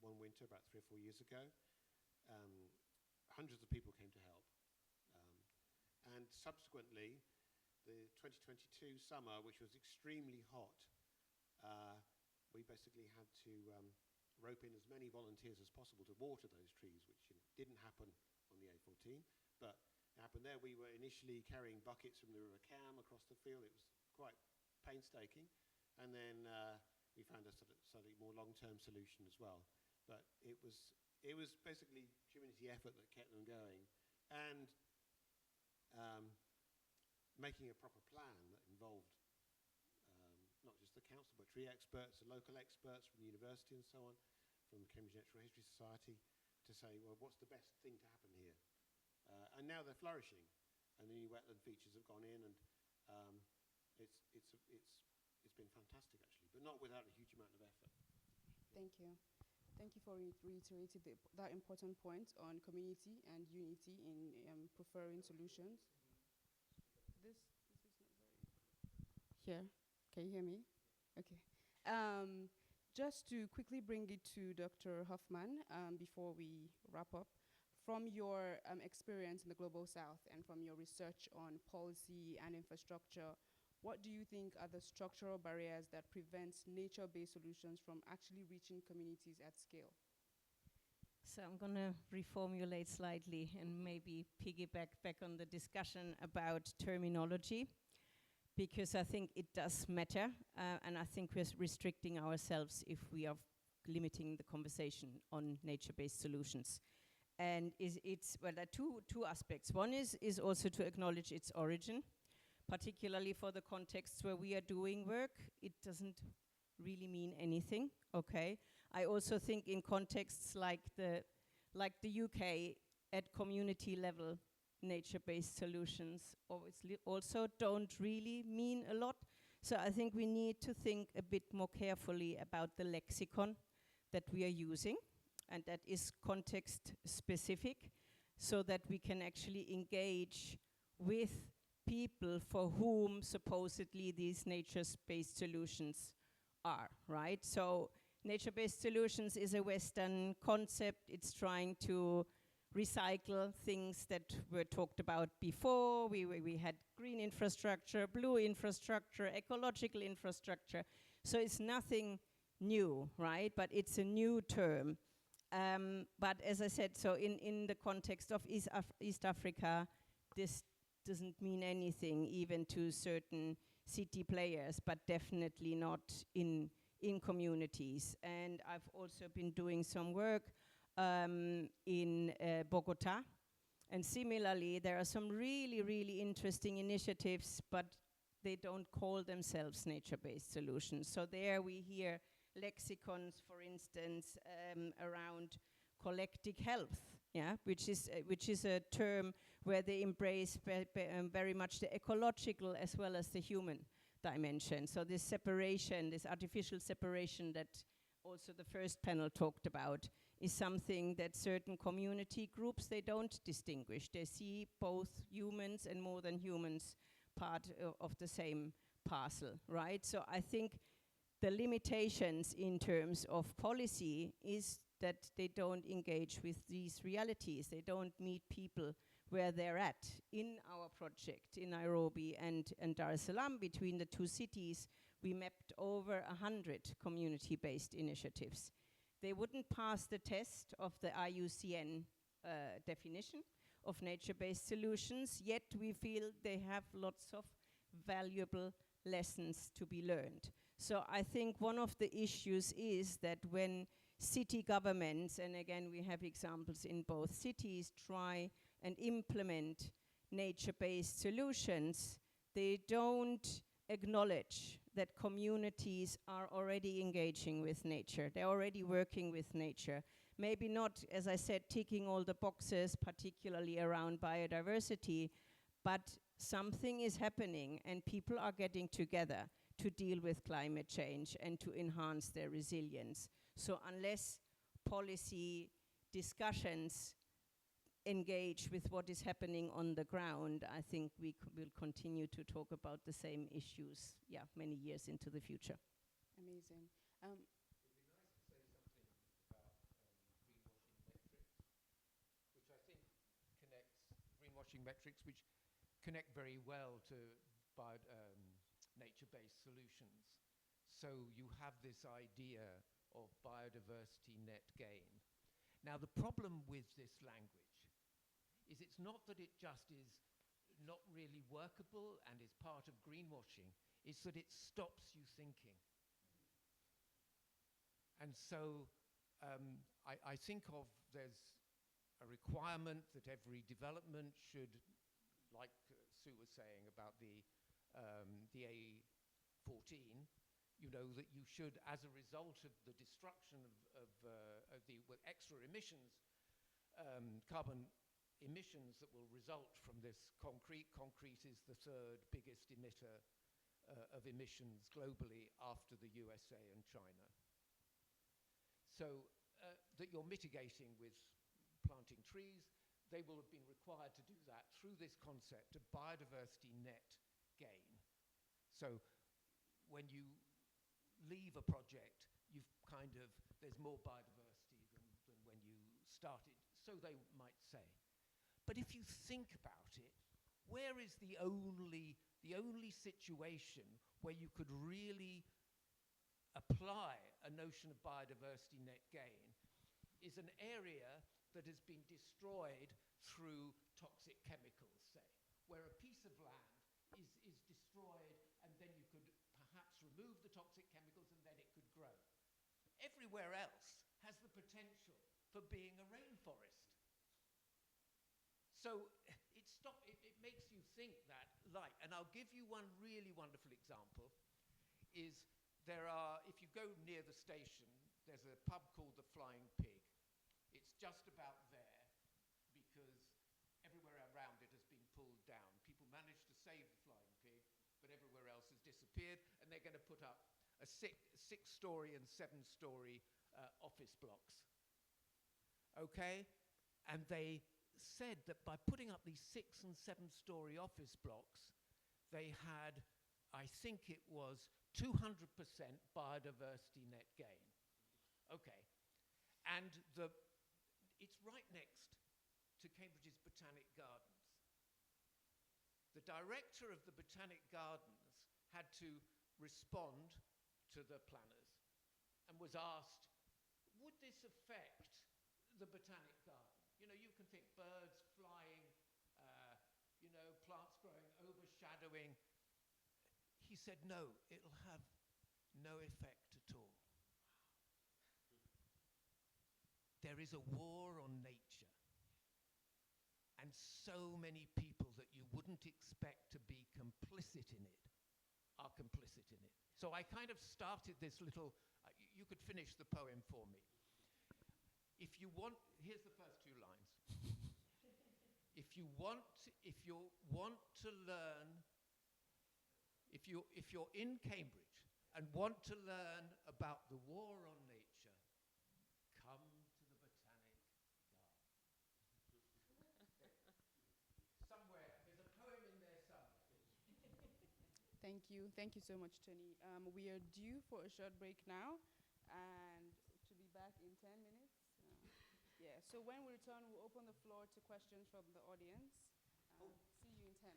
one winter about 3 or 4 years ago. Hundreds of people came to help. And subsequently, the 2022 summer, which was extremely hot, we basically had to rope in as many volunteers as possible to water those trees, which didn't happen on the A14, but it happened there. We were initially carrying buckets from the River Cam across the field. It was quite painstaking. And then we found a slightly more long-term solution as well. But it was basically community effort that kept them going, and making a proper plan that involved not just the council, but tree experts, the local experts from the university and so on, from the Cambridge Natural History Society, to say, well, what's the best thing to happen here? And now they're flourishing, and the new wetland features have gone in, and it's been fantastic, actually, but not without a huge amount of effort. Thank you. Thank you for reiterating that important point on community and unity in preferring solutions. This is not very... Here, can you hear me? Okay. Just to quickly bring it to Dr. Hoffman before we wrap up, from your experience in the Global South and from your research on policy and infrastructure, what do you think are the structural barriers that prevent nature-based solutions from actually reaching communities at scale? So I'm going to reformulate slightly and maybe piggyback back on the discussion about terminology, because I think it does matter, and I think we're restricting ourselves if we are limiting the conversation on nature-based solutions. And well, there are two aspects. One is also to acknowledge its origin, particularly for the contexts where we are doing work. It doesn't really mean anything, okay? I also think in contexts like the UK, at community level, nature-based solutions obviously also don't really mean a lot. So I think we need to think a bit more carefully about the lexicon that we are using, and that is context specific, so that we can actually engage with people for whom supposedly these nature-based solutions are, right? So nature-based solutions is a Western concept. It's trying to recycle things that were talked about before. We had green infrastructure, blue infrastructure, ecological infrastructure. So it's nothing new, right? But it's a new term. But as I said, so in the context of East Africa, this doesn't mean anything even to certain city players, but definitely not in communities. And I've also been doing some work in Bogota. And similarly, there are some really, really interesting initiatives, but they don't call themselves nature-based solutions. So there we hear lexicons, for instance, around collective health, yeah, which is a term where they embrace very much the ecological as well as the human dimension. So this separation, this artificial separation that also the first panel talked about, is something that certain community groups, they don't distinguish. They see both humans and more than humans part of the same parcel, right? So I think the limitations in terms of policy is that they don't engage with these realities. They don't meet people where they're at. In our project in Nairobi and Dar es Salaam, between the two cities, we mapped over 100 community-based initiatives. They wouldn't pass the test of the IUCN definition of nature-based solutions, yet we feel they have lots of valuable lessons to be learned. So I think one of the issues is that when city governments, and again we have examples in both cities, try and implement nature-based solutions, they don't acknowledge that communities are already engaging with nature. They're already working with nature. Maybe not, as I said, ticking all the boxes, particularly around biodiversity, but something is happening and people are getting together to deal with climate change and to enhance their resilience. So unless policy discussions engage with what is happening on the ground, I think we will continue to talk about the same issues, many years into the future. Amazing. It would be nice to say something about greenwashing metrics, which connect very well to nature-based solutions. So you have this idea of biodiversity net gain. Now the problem with this language is it's not that it just is not really workable and is part of greenwashing, it's that it stops you thinking. And so I think of there's a requirement that every development should, like Sue was saying about the A14, you know, that you should, as a result of the destruction of the extra emissions, carbon emissions that will result from this concrete is the third biggest emitter of emissions globally after the USA and China. So that you're mitigating with planting trees, they will have been required to do that through this concept of biodiversity net gain. So when you leave a project, there's more biodiversity than when you started, so they might say. But if you think about it, where is the only situation where you could really apply a notion of biodiversity net gain is an area that has been destroyed through toxic chemicals, say, where a piece of land is destroyed and then you could perhaps remove the toxic chemicals and then it could grow. Everywhere else has the potential for being a rainforest. So it makes you think that, and I'll give you one really wonderful example, is if you go near the station, there's a pub called the Flying Pig. It's just about there because everywhere around it has been pulled down. People managed to save the Flying Pig, but everywhere else has disappeared, and they're going to put up a six-story and seven-story office blocks. Okay? And they said that by putting up these 6- and 7-story office blocks, they had, I think it was 200% biodiversity net gain. Okay. And it's right next to Cambridge's Botanic Gardens. The director of the Botanic Gardens had to respond to the planners and was asked, would this affect the Botanic Garden? You know, you can think birds flying, plants growing, overshadowing. He said, no, it'll have no effect at all. There is a war on nature. And so many people that you wouldn't expect to be complicit in it are complicit in it. So I kind of started this little, you could finish the poem for me. Here's the first 2 lines. If you're in Cambridge and want to learn about the war on nature, come to the Botanic Garden. Somewhere, there's a poem in there somewhere. Thank you. Thank you so much, Tony. We are due for a short break now, and to be back in 10 minutes. So when we return, we'll open the floor to questions from the audience. See you in 10.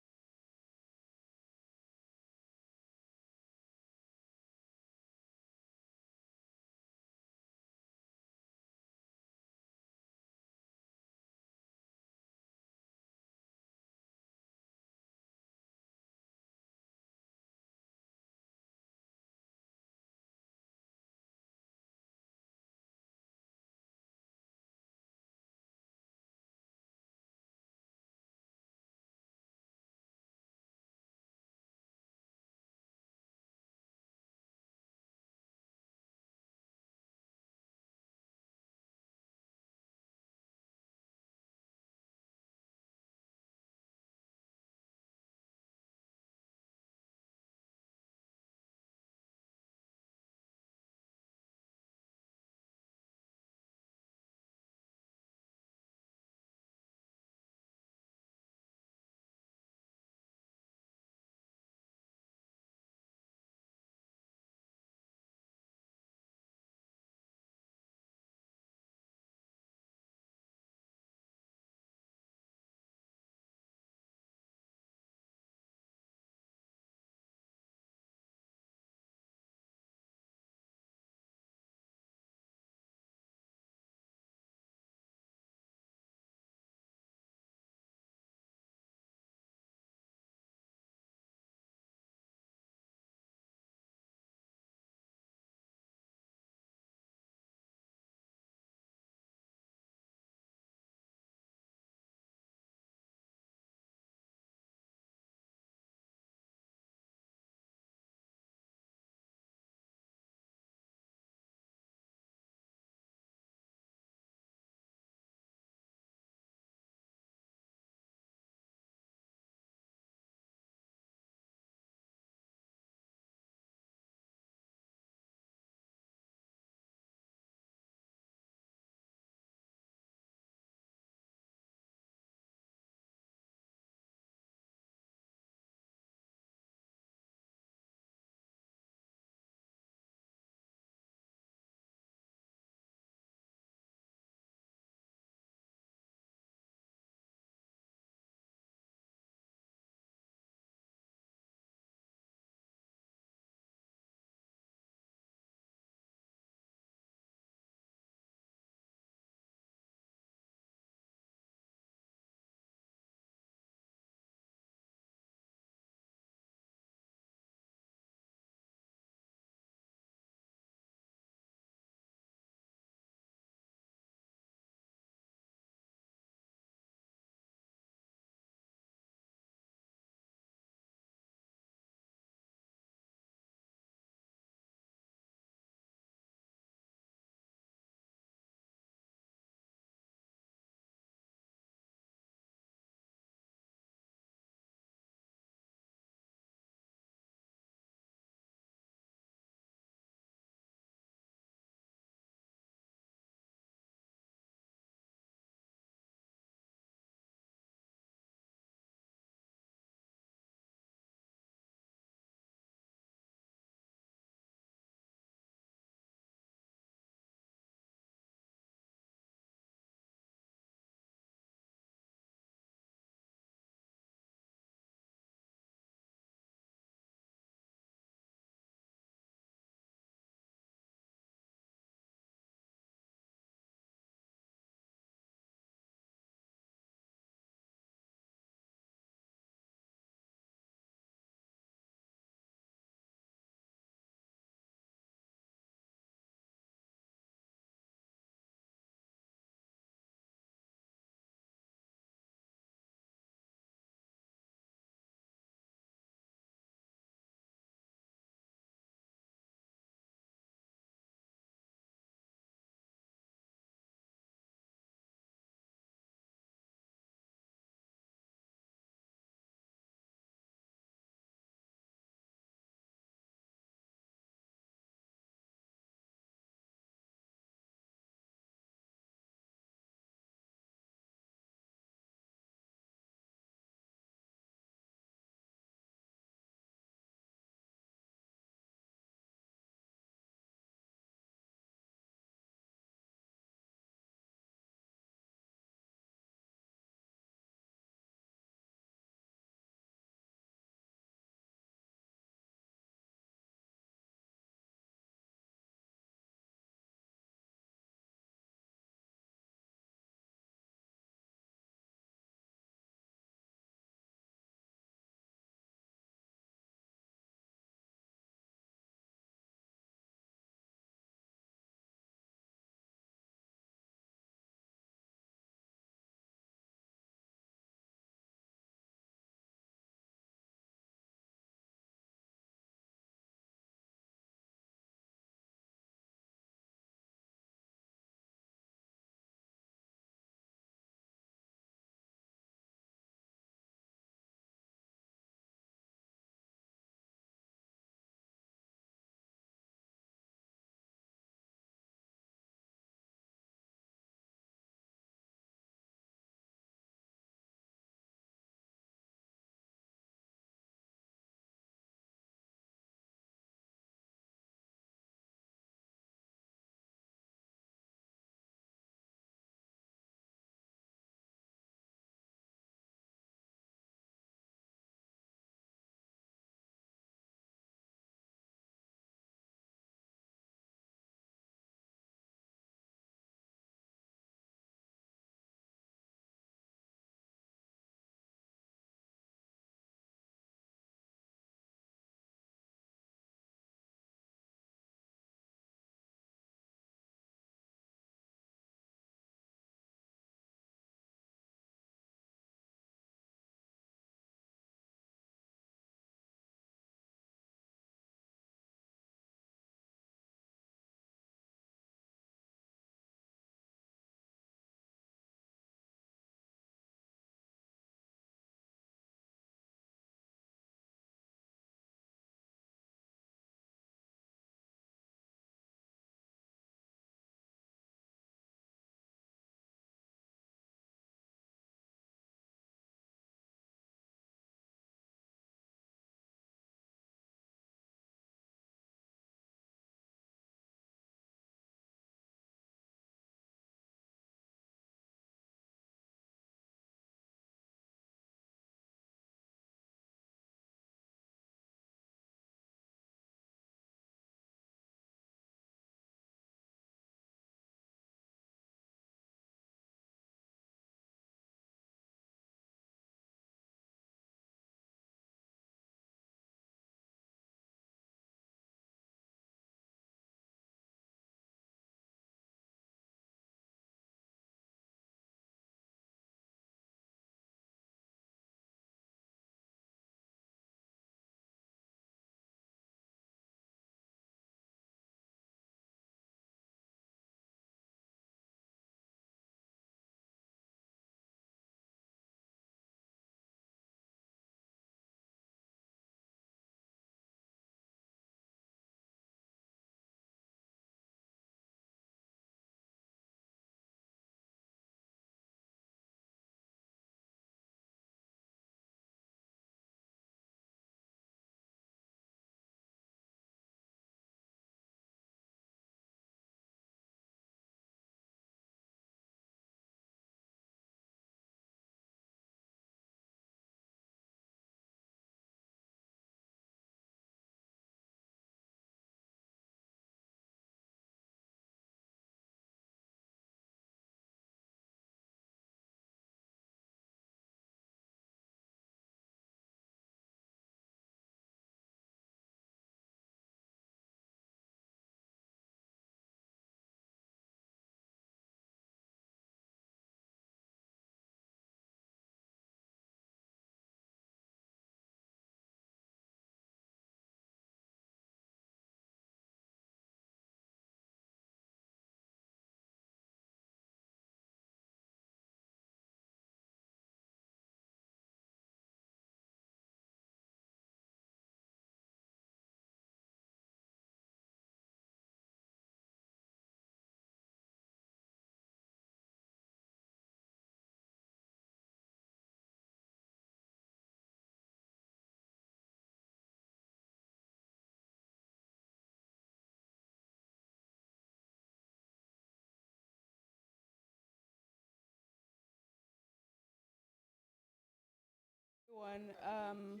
everyone.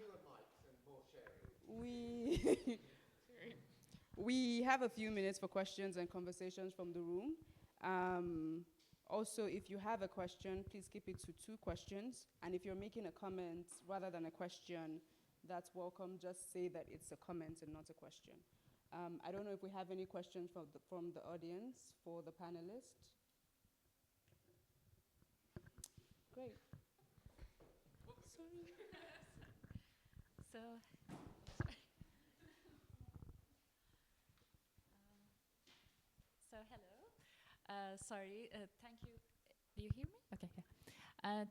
We we have a few minutes for questions and conversations from the room. Also, if you have a question, please keep it to 2 questions. And if you're making a comment rather than a question, that's welcome. Just say that it's a comment and not a question. I don't know if we have any questions from the audience for the panelists. Great. Sorry. Hello. Sorry, thank you. Do you hear me? Okay.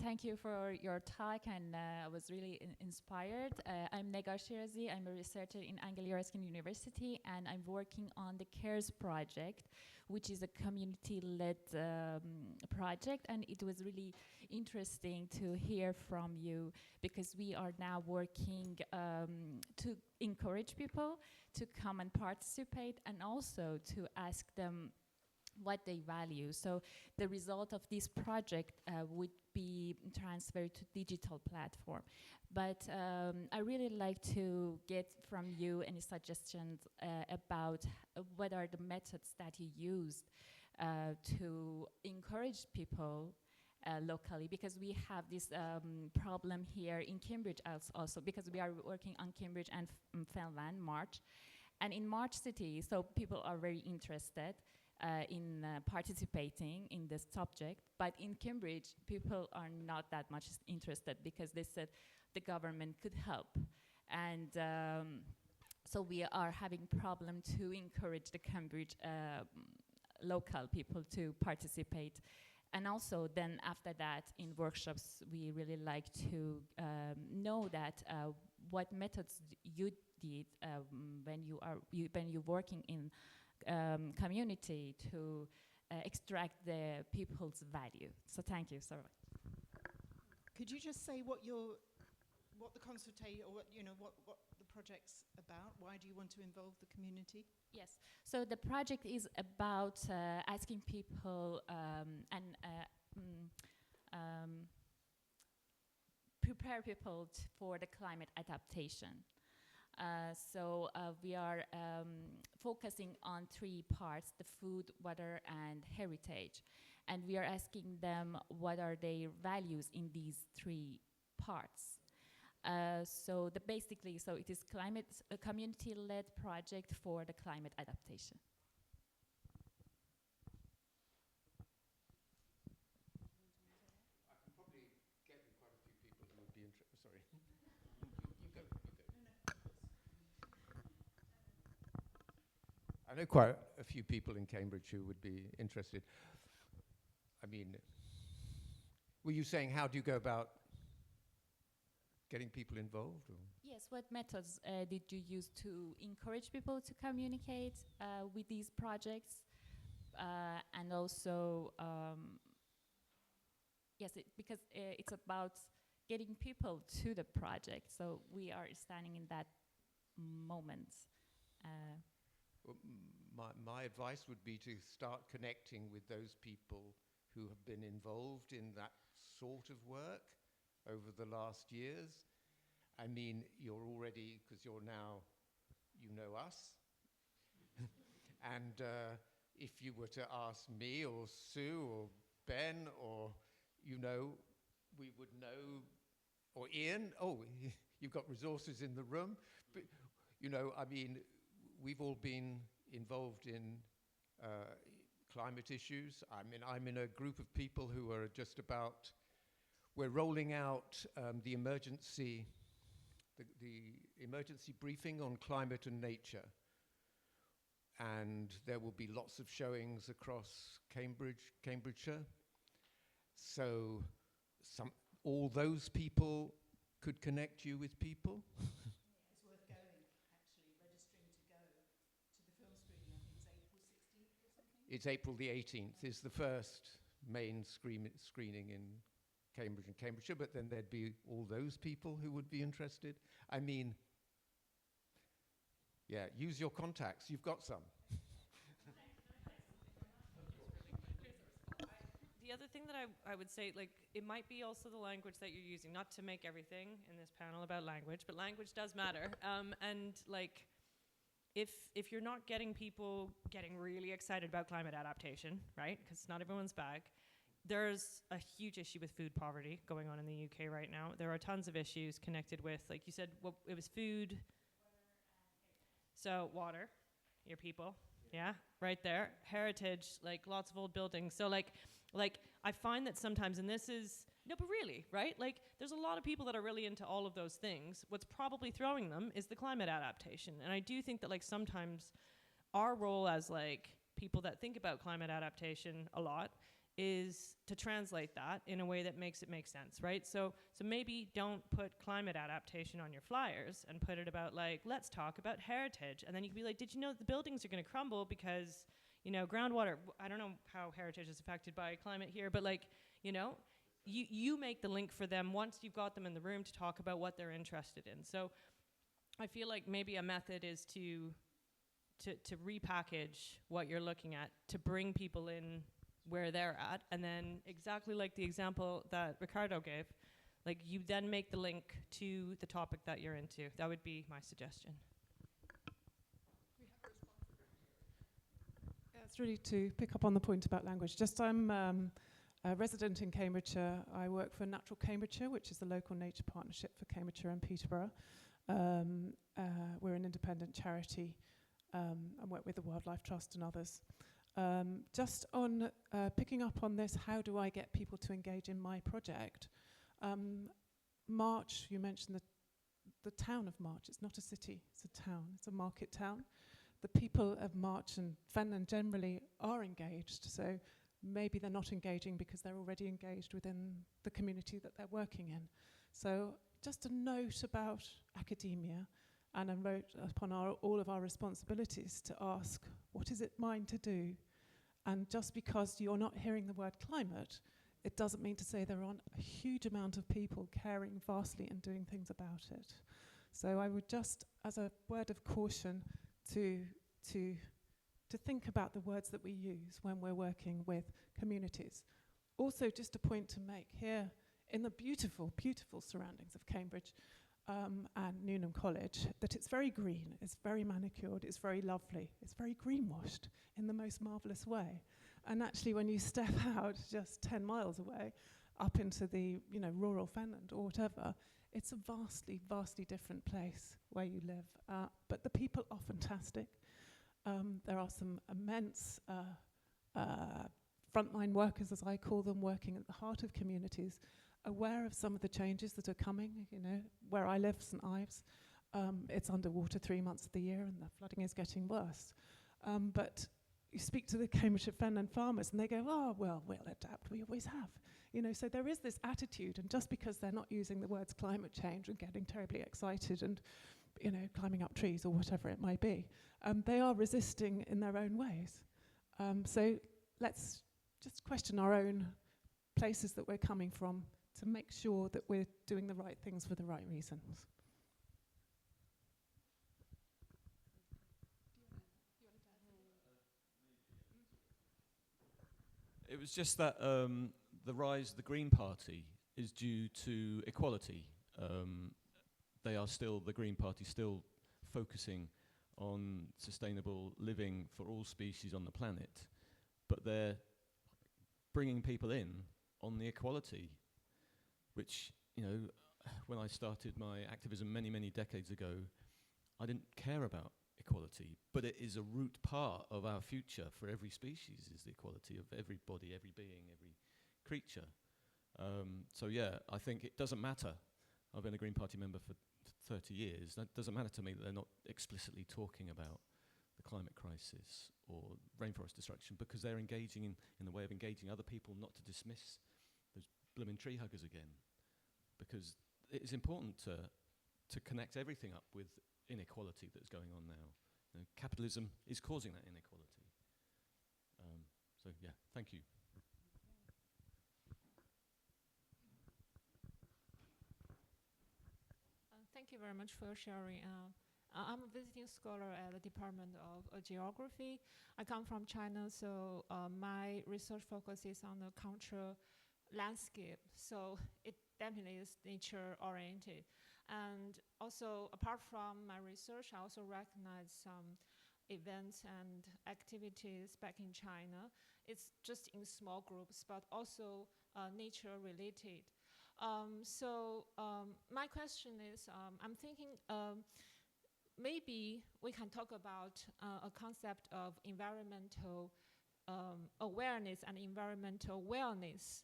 Thank you for your talk, and I was really inspired. I'm Negar Shirazi. I'm a researcher in Anglia Ruskin University, and I'm working on the CARES project, which is a community-led project, and it was really interesting to hear from you because we are now working to encourage people to come and participate and also to ask them what they value. So the result of this project would be transferred to digital platform. But I really like to get from you any suggestions about what are the methods that you used to encourage people locally, because we have this problem here in Cambridge also, because we are working on Cambridge and Fenland, March. And in March City, so people are very interested in participating in this subject, but in Cambridge, people are not that much interested because they said the government could help. And so we are having problem to encourage the Cambridge local people to participate. And also then after that, in workshops, we really like to know that what methods you did when you're working in community to extract the people's value. So thank you so much. Could you just say what the consultation, or what the project's about? Why do you want to involve the community? Yes. So the project is about asking people and prepare people for the climate adaptation. So we are focusing on 3 parts: the food, water, and heritage. And we are asking them what are their values in these 3 parts. So it is a community-led project for the climate adaptation. I can probably get you quite a few people who would be interested. Sorry. You go. I know quite a few people in Cambridge who would be interested. I mean, were you saying how do you go about getting people involved? Or? Yes, what methods did you use to encourage people to communicate with these projects? And also, because it's about getting people to the project. So we are standing in that moment. Well, my advice would be to start connecting with those people who have been involved in that sort of work over the last years. I mean, you're already, because you're now, you know us. And if you were to ask me or Sue or Ben or, we would know, or Ian, you've got resources in the room. But, I mean, we've all been involved in climate issues. I mean, I'm in a group of people who are just about, we're rolling out the emergency briefing on climate and nature. And there will be lots of showings across Cambridgeshire. So all those people could connect you with people. It's worth going, actually, registering to go to the film screening. I think it's April 16th or something? It's April the 18th is the first main screening in Cambridge and Cambridgeshire, but then there'd be all those people who would be interested. I mean, use your contacts. You've got some. The other thing that I would say, like, it might be also the language that you're using, not to make everything in this panel about language, but language does matter. And like, if you're not getting people getting really excited about climate adaptation, right? Because it's not everyone's bag. There's a huge issue with food poverty going on in the UK right now. There are tons of issues connected with, like you said, it was food. So water, your people, yeah, right there. Heritage, like lots of old buildings. So like I find that sometimes, and this is, no, but really, right? Like there's a lot of people that are really into all of those things. What's probably throwing them is the climate adaptation. And I do think that like sometimes our role as like people that think about climate adaptation a lot is to translate that in a way that makes it make sense, right? So maybe don't put climate adaptation on your flyers and put it about like, let's talk about heritage. And then you can be like, did you know that the buildings are gonna crumble because, you know, groundwater, I don't know how heritage is affected by climate here, but like, you know, you make the link for them once you've got them in the room to talk about what they're interested in. So I feel like maybe a method is to repackage what you're looking at, to bring people in where they're at, and then exactly like the example that Ricardo gave, like you then make the link to the topic that you're into. That would be my suggestion. Yeah, it's really to pick up on the point about language. Just I'm a resident in Cambridgeshire. I work for Natural Cambridgeshire, which is the local nature partnership for Cambridgeshire and Peterborough. We're an independent charity and work with the Wildlife Trust and others. Just on picking up on this, how do I get people to engage in my project? March, you mentioned the town of March. It's not a city, it's a town, it's a market town. The people of March and Fenland generally are engaged, so maybe they're not engaging because they're already engaged within the community that they're working in. So just a note about academia, and a note upon all of our responsibilities to ask, what is it mine to do? And just because you're not hearing the word climate, it doesn't mean to say there aren't a huge amount of people caring vastly and doing things about it. So I would just, as a word of caution, to think about the words that we use when we're working with communities. Also, just a point to make here, in the beautiful, beautiful surroundings of Cambridge and Newnham College, that it's very green, it's very manicured, it's very lovely, it's very greenwashed in the most marvellous way. And actually, when you step out just 10 miles away, up into the rural Fenland or whatever, it's a vastly, vastly different place where you live. But the people are fantastic. There are some immense frontline workers, as I call them, working at the heart of communities, aware of some of the changes that are coming. Where I live, St Ives, it's underwater 3 months of the year and the flooding is getting worse. But you speak to the Cambridgeshire Fenland farmers and they go, oh, well, we'll adapt, we always have. So there is this attitude, and just because they're not using the words climate change and getting terribly excited and climbing up trees or whatever it might be, they are resisting in their own ways. So let's just question our own places that we're coming from to make sure that we're doing the right things for the right reasons. It was just that the rise of the Green Party is due to equality. The Green Party still focusing on sustainable living for all species on the planet, but they're bringing people in on the equality, which, when I started my activism many, many decades ago, I didn't care about equality, but it is a root part of our future for every species, is the equality of everybody, every being, every creature. So yeah, I think it doesn't matter. I've been a Green Party member for 30 years. That doesn't matter to me that they're not explicitly talking about the climate crisis or rainforest destruction, because they're engaging in the way of engaging other people, not to dismiss those blooming tree huggers again. Because it is important to connect everything up with inequality that's going on now. Capitalism is causing that inequality. So yeah, thank you. Thank you very much for sharing. I'm a visiting scholar at the Department of Geography. I come from China, so my research focuses on the cultural landscape. So it definitely is nature-oriented. And also, apart from my research, I also recognize some events and activities back in China. It's just in small groups, but also nature-related. My question is, I'm thinking maybe we can talk about a concept of environmental awareness and environmental wellness.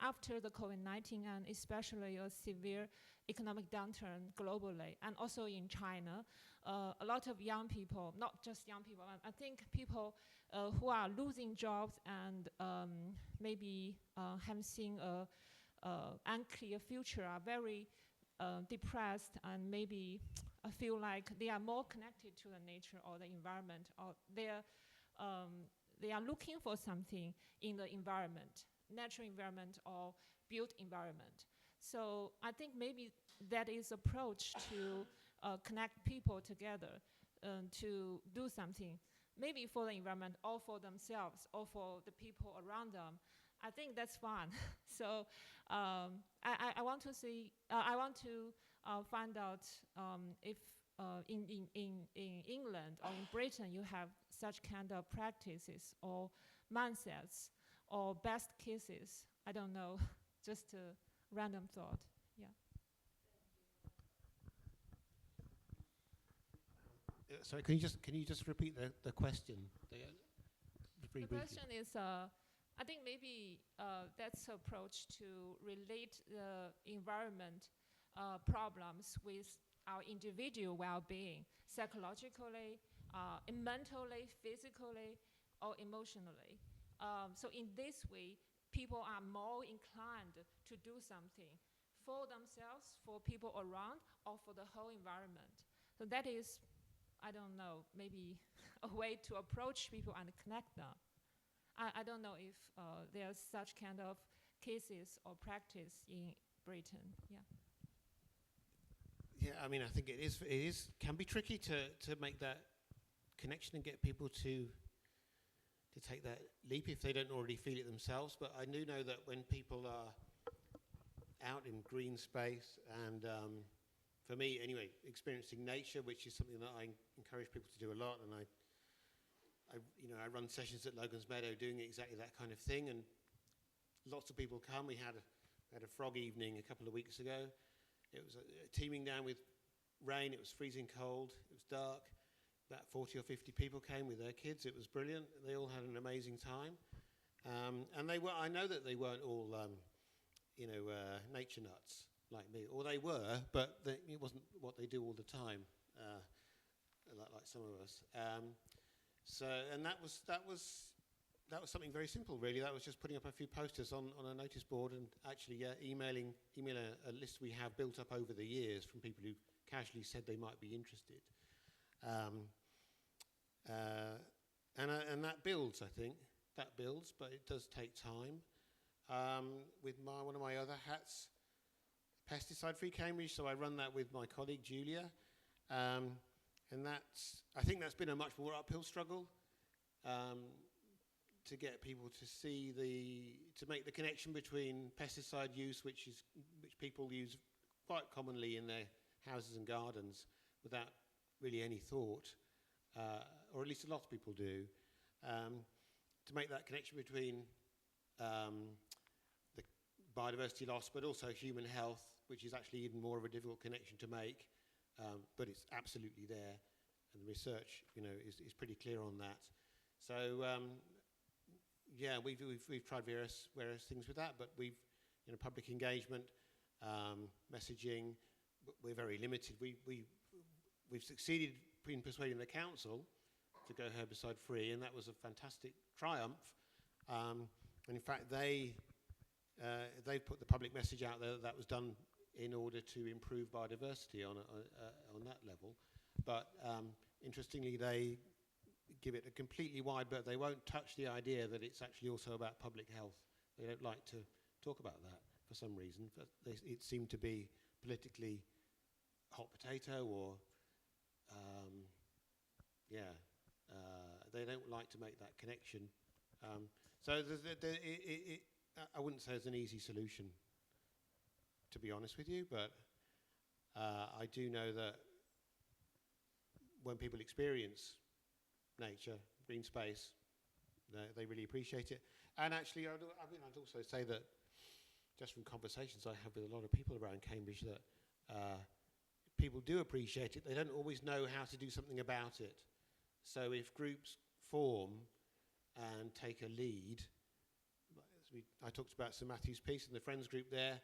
After the COVID-19 and especially a severe economic downturn globally and also in China, a lot of young people, not just young people, I think people who are losing jobs and maybe haven't seen an unclear future are very depressed and maybe feel like they are more connected to the nature or the environment, or they are looking for something in the environment, natural environment or built environment. So I think maybe that is approach to connect people together to do something, maybe for the environment or for themselves or for the people around them. I think that's fun. So I want to see. I want to find out if in England or in Britain you have such kind of practices or mindsets or best cases. I don't know. Just a random thought. Yeah. Sorry, can you just repeat the question? The question is, I think maybe that's an approach to relate the environment problems with our individual well-being, psychologically, mentally, physically, or emotionally. So in this way, people are more inclined to do something for themselves, for people around, or for the whole environment. So that is, I don't know, maybe a way to approach people and connect them. I don't know if there's such kind of cases or practice in Britain. Yeah. Yeah, I mean, I think it can be tricky to make that connection and get people to take that leap if they don't already feel it themselves. But I do know that when people are out in green space and for me anyway, experiencing nature, which is something that I encourage people to do a lot, and I run sessions at Logan's Meadow doing exactly that kind of thing, and lots of people come. We had a frog evening a couple of weeks ago. It was teeming down with rain. It was freezing cold. It was dark. About 40 or 50 people came with their kids. It was brilliant. They all had an amazing time, and I know that they weren't all nature nuts like me, or they were, but it wasn't what they do all the time, like some of us. And that was something very simple, really. That was just putting up a few posters on a notice board and actually emailing a list we have built up over the years from people who casually said they might be interested. And that builds, I think. That builds, but it does take time. With one of my other hats, pesticide-free Cambridge, so I run that with my colleague Julia. And I think that's been a much more uphill struggle to get people to make the connection between pesticide use, which people use quite commonly in their houses and gardens without really any thought, or at least a lot of people do, to make that connection between the biodiversity loss, but also human health, which is actually even more of a difficult connection to make. But it's absolutely there, and the research, is pretty clear on that. So, we've tried various things with that, but public engagement, messaging, we're very limited. We've succeeded in persuading the council to go herbicide free, and that was a fantastic triumph. And in fact, they put the public message out there that was done in order to improve biodiversity on that level. But interestingly, they give it a completely wide berth. They won't touch the idea that it's actually also about public health. They don't like to talk about that for some reason. But it seemed to be politically hot potato or, they don't like to make that connection. So I wouldn't say there's an easy solution, to be honest with you, but I do know that when people experience nature, green space, they really appreciate it. And actually, I'd also say that just from conversations I have with a lot of people around Cambridge, that people do appreciate it. They don't always know how to do something about it. So if groups form and take a lead, I talked about Sir Matthew's piece and the Friends group there,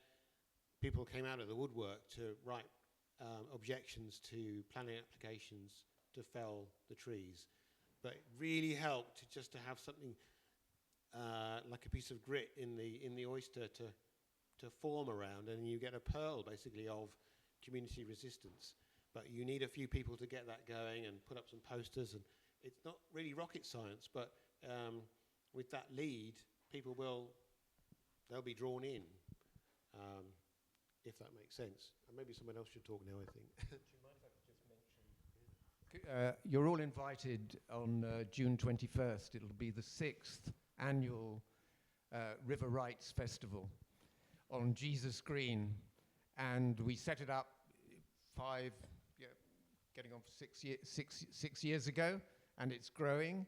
people came out of the woodwork to write objections to planning applications to fell the trees. But it really helped just to have something like a piece of grit in the oyster to form around, and you get a pearl basically of community resistance. But you need a few people to get that going and put up some posters, and it's not really rocket science, but with that lead, people they'll be drawn in, if that makes sense. And maybe someone else should talk now, I think. Do you mind if I could just mention? You're all invited on June 21st. It'll be the 6th annual River Rights Festival on Jesus Green. And we set it up getting on for 6 years ago, and it's growing.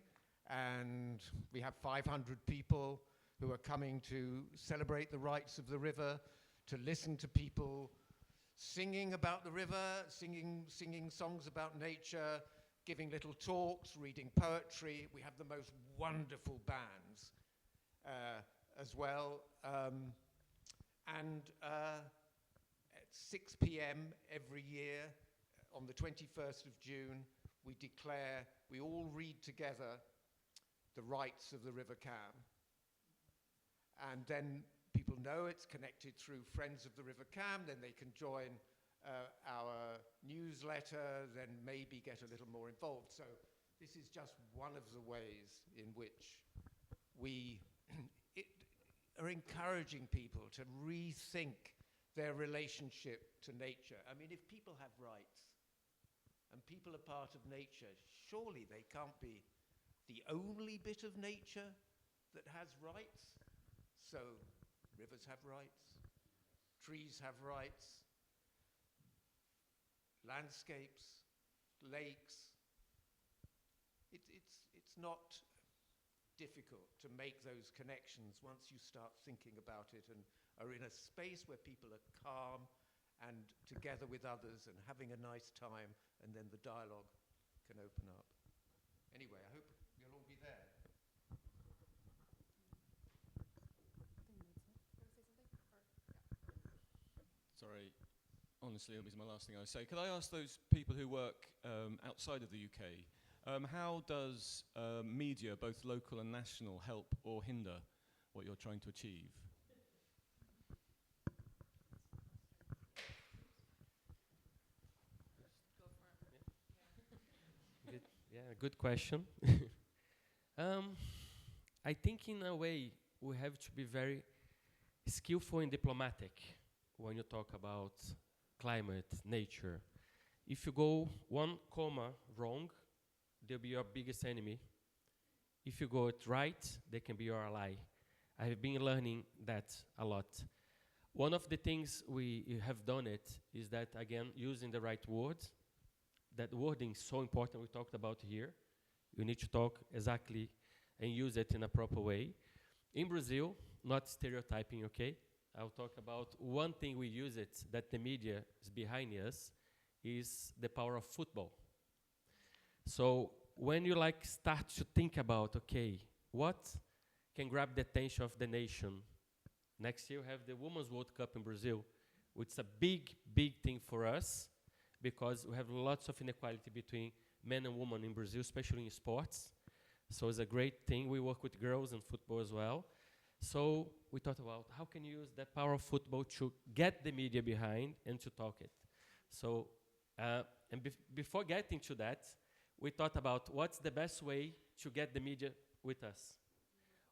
And we have 500 people who are coming to celebrate the rights of the river, to listen to people singing about the river, singing songs about nature, giving little talks, reading poetry. We have the most wonderful bands as well. And at 6 p.m. every year, on the 21st of June, we all read together the rights of the River Cam. And then people know it's connected through Friends of the River Cam, then they can join our newsletter, then maybe get a little more involved. So this is just one of the ways in which we are encouraging people to rethink their relationship to nature. I mean, if people have rights and people are part of nature, surely they can't be the only bit of nature that has rights. So rivers have rights, trees have rights, landscapes, lakes. It's not difficult to make those connections once you start thinking about it and are in a space where people are calm and together with others and having a nice time, and then the dialogue can open up. Anyway, I hope you'll all be there. Sorry, honestly, it'll be my last thing I say. Could I ask those people who work outside of the UK, how does media, both local and national, help or hinder what you're trying to achieve? Good question. I think in a way we have to be very skillful and diplomatic when you talk about climate, nature. If you go 1 comma wrong, they'll be your biggest enemy. If you go it right, they can be your ally. I have been learning that a lot. One of the things we have done it is that, again, using the right words. That wording is so important, we talked about here. You need to talk exactly and use it in a proper way. In Brazil, not stereotyping, okay? I'll talk about one thing we use it, that the media is behind us, is the power of football. So when you start to think about, okay, what can grab the attention of the nation? Next year we have the Women's World Cup in Brazil, which is a big, big thing for us, because we have lots of inequality between men and women in Brazil, especially in sports. So it's a great thing. We work with girls in football as well. So we thought about how can you use the power of football to get the media behind and to talk it. So, before getting to that, we thought about what's the best way to get the media with us,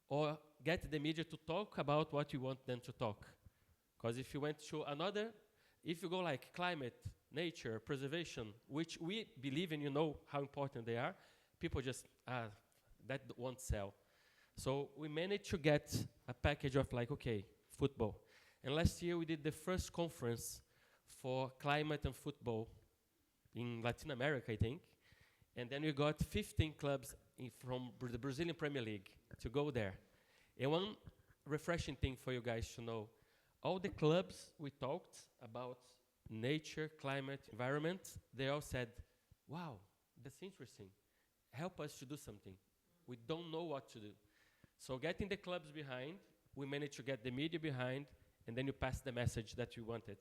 or get the media to talk about what you want them to talk. Because if you went to if you go like climate, nature, preservation, which we believe in, you know how important they are, people just, that won't sell. So we managed to get a package of like, okay, football. And last year we did the first conference for climate and football in Latin America, I think. And then we got 15 clubs from the Brazilian Premier League to go there. And one refreshing thing for you guys to know, all the clubs we talked about nature, climate, environment, they all said, wow, that's interesting. Help us to do something. We don't know what to do. So getting the clubs behind, we managed to get the media behind, and then you pass the message that you wanted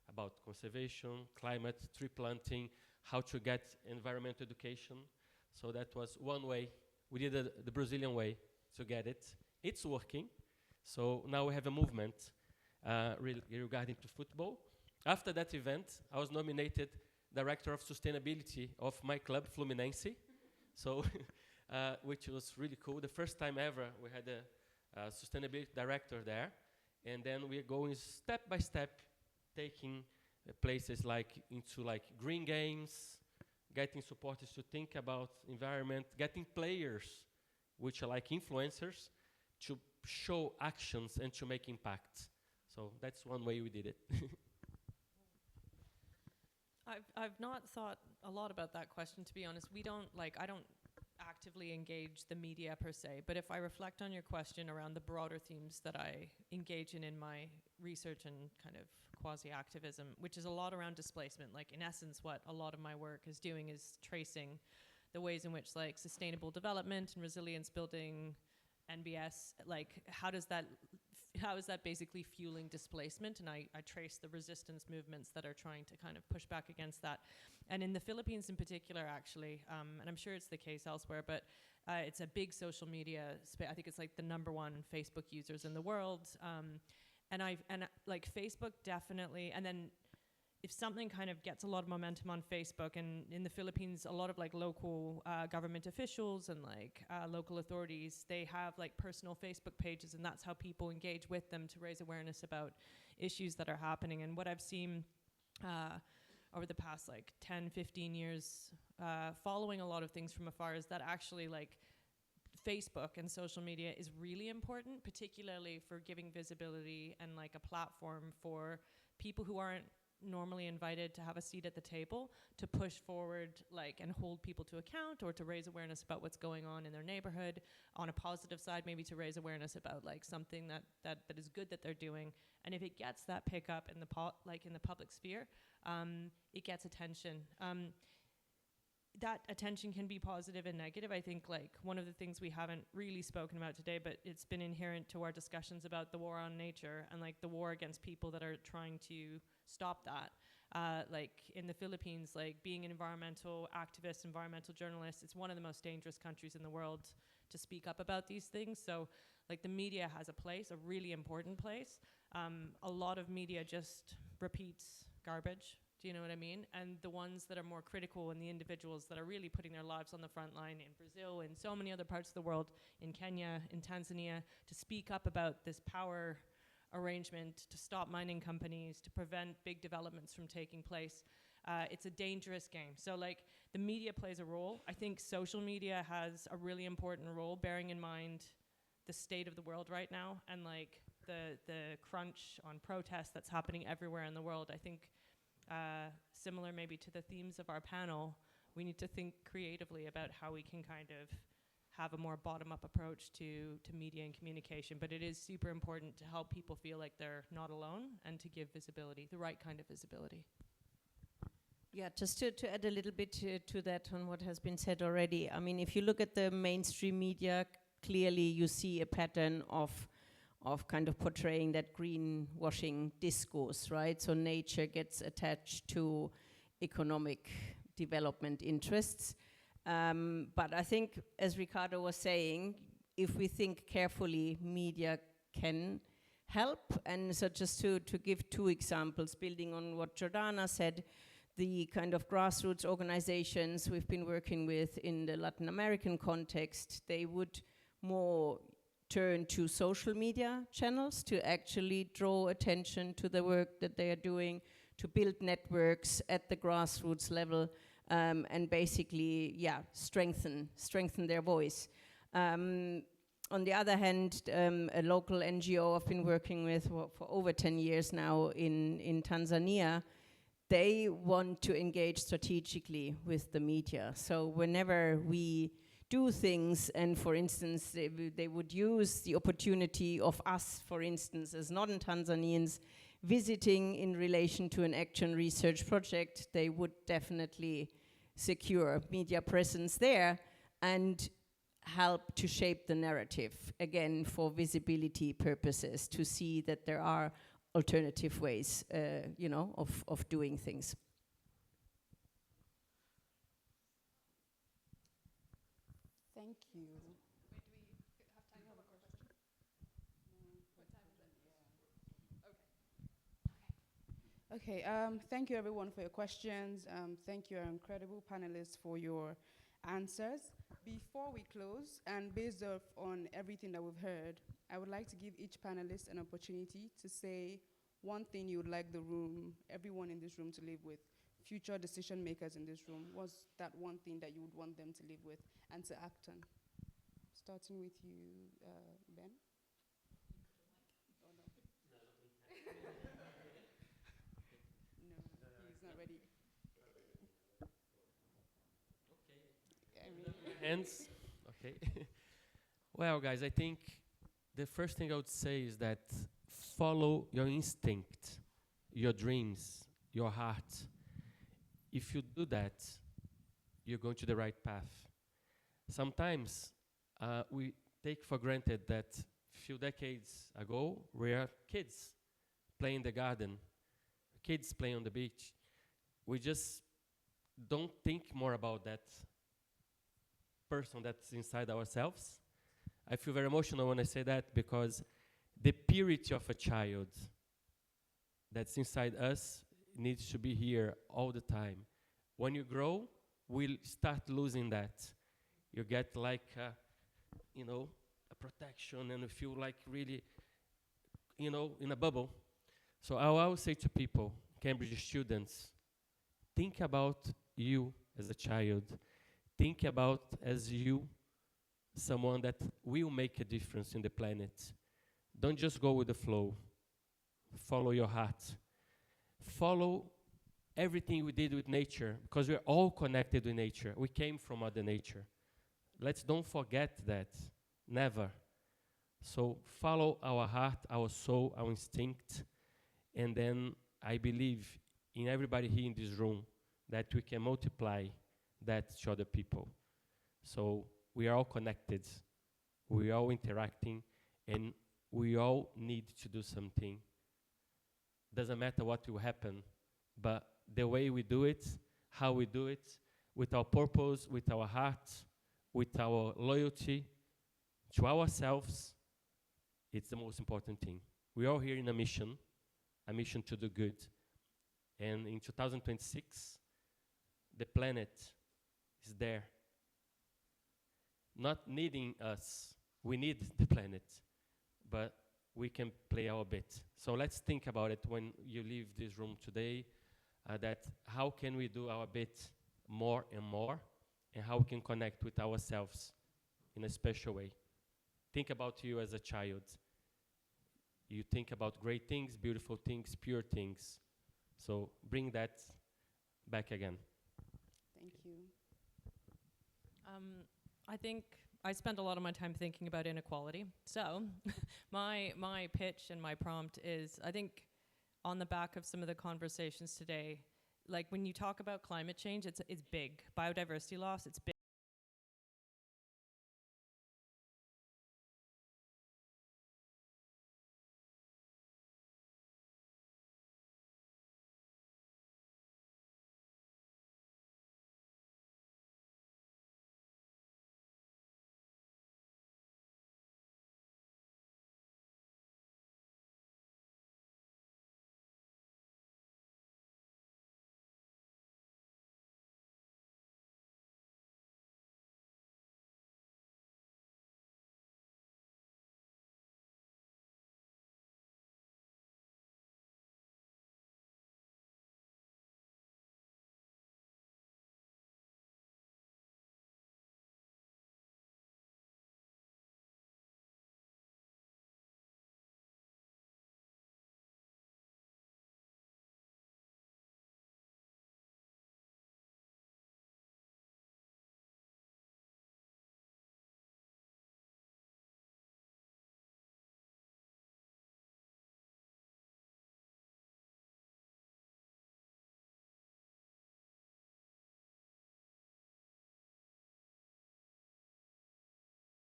about conservation, climate, tree planting, how to get environmental education. So that was one way. We did the Brazilian way to get it. It's working. So now we have a movement regarding to football. After that event, I was nominated Director of Sustainability of my club, Fluminense. So, which was really cool. The first time ever we had a sustainability director there. And then we're going step by step, taking places like into like green games, getting supporters to think about environment, getting players, which are like influencers, to show actions and to make impact. So that's one way we did it. I've not thought a lot about that question, to be honest. I don't actively engage the media per se, but if I reflect on your question around the broader themes that I engage in my research and kind of quasi-activism, which is a lot around displacement, like in essence what a lot of my work is doing is tracing the ways in which like sustainable development and resilience building, NBS, like how is that basically fueling displacement? And I trace the resistance movements that are trying to kind of push back against that. And in the Philippines in particular, actually, and I'm sure it's the case elsewhere, but it's a big social media I think it's like the #1 Facebook users in the world. And like Facebook definitely, and then if something kind of gets a lot of momentum on Facebook, and in the Philippines, a lot of like local government officials and like local authorities, they have like personal Facebook pages, and that's how people engage with them to raise awareness about issues that are happening. And what I've seen over the past like 10, 15 years, following a lot of things from afar, is that actually like Facebook and social media is really important, particularly for giving visibility and like a platform for people who aren't normally invited to have a seat at the table, to push forward like and hold people to account, or to raise awareness about what's going on in their neighborhood. On a positive side, maybe to raise awareness about like something that is good that they're doing. And if it gets that pickup in the public sphere, it gets attention. That attention can be positive and negative. I think like one of the things we haven't really spoken about today, but it's been inherent to our discussions about the war on nature and like the war against people that are trying to stop that. Like in the Philippines, like being an environmental activist, environmental journalist, it's one of the most dangerous countries in the world to speak up about these things. So like the media has a place, a really important place. A lot of media just repeats garbage. Do you know what I mean? And the ones that are more critical, and the individuals that are really putting their lives on the front line in Brazil, in so many other parts of the world, in Kenya, in Tanzania, to speak up about this power arrangement, to stop mining companies, to prevent big developments from taking place. It's a dangerous game. So like the media plays a role. I think social media has a really important role, bearing in mind the state of the world right now, and like the crunch on protests that's happening everywhere in the world. I think similar maybe to the themes of our panel, we need to think creatively about how we can kind of have a more bottom-up approach to media and communication. But it is super important to help people feel like they're not alone, and to give visibility, the right kind of visibility. Yeah, just to add a little bit to that on what has been said already. I mean, if you look at the mainstream media, clearly you see a pattern of kind of portraying that greenwashing discourse, right? So nature gets attached to economic development interests. But I think, as Ricardo was saying, if we think carefully, media can help. And so just to give 2 examples, building on what Jordana said, the kind of grassroots organizations we've been working with in the Latin American context, they would more turn to social media channels to actually draw attention to the work that they are doing, to build networks at the grassroots level, and basically, strengthen their voice. On the other hand, a local NGO I've been working with for over 10 years now in Tanzania, they want to engage strategically with the media. So whenever we do things, and for instance, they would use the opportunity of us, for instance, as non-Tanzanians, visiting in relation to an action research project, they would definitely secure media presence there and help to shape the narrative, again, for visibility purposes, to see that there are alternative ways, of doing things. Thank you. Okay, thank you everyone for your questions. Thank you, our incredible panelists, for your answers. Before we close, and based off on everything that we've heard, I would like to give each panelist an opportunity to say one thing you would like everyone in this room to live with, future decision makers in this room. What's that one thing that you would want them to live with and to act on? Starting with you, Ben. No, he's not ready. Hands. Okay. Well, guys, I think the first thing I would say is that follow your instinct, your dreams, your heart. If you do that, you're going to the right path. Sometimes we take for granted that a few decades ago, we were kids playing in the garden, kids playing on the beach. We just don't think more about that person that's inside ourselves. I feel very emotional when I say that, because the purity of a child that's inside us needs to be here all the time. When you grow, we'll start losing that. You get like, a protection, and you feel like really, in a bubble. So I always say to people, Cambridge students, think about you as a child. Think about as you, someone that will make a difference in the planet. Don't just go with the flow. Follow your heart. Follow everything we did with nature, because we're all connected with nature. We came from Mother Nature. Let's don't forget that. Never. So follow our heart, our soul, our instinct, and then I believe in everybody here in this room that we can multiply that to other people. So we are all connected, we are all interacting, and we all need to do something. Doesn't matter what will happen, but the way we do it, how we do it, with our purpose, with our heart, with our loyalty to ourselves, it's the most important thing. We're all here in a mission to do good. And in 2026, the planet is there, not needing us. We need the planet, but we can play our bit. So let's think about it when you leave this room today, that how can we do our bit more and more, and how we can connect with ourselves in a special way. Think about you as a child. You think about great things, beautiful things, pure things. So bring that back again. Thank you. I think I spend a lot of my time thinking about inequality. So my pitch and my prompt is, I think on the back of some of the conversations today, like when you talk about climate change, it's big. Biodiversity loss, it's big.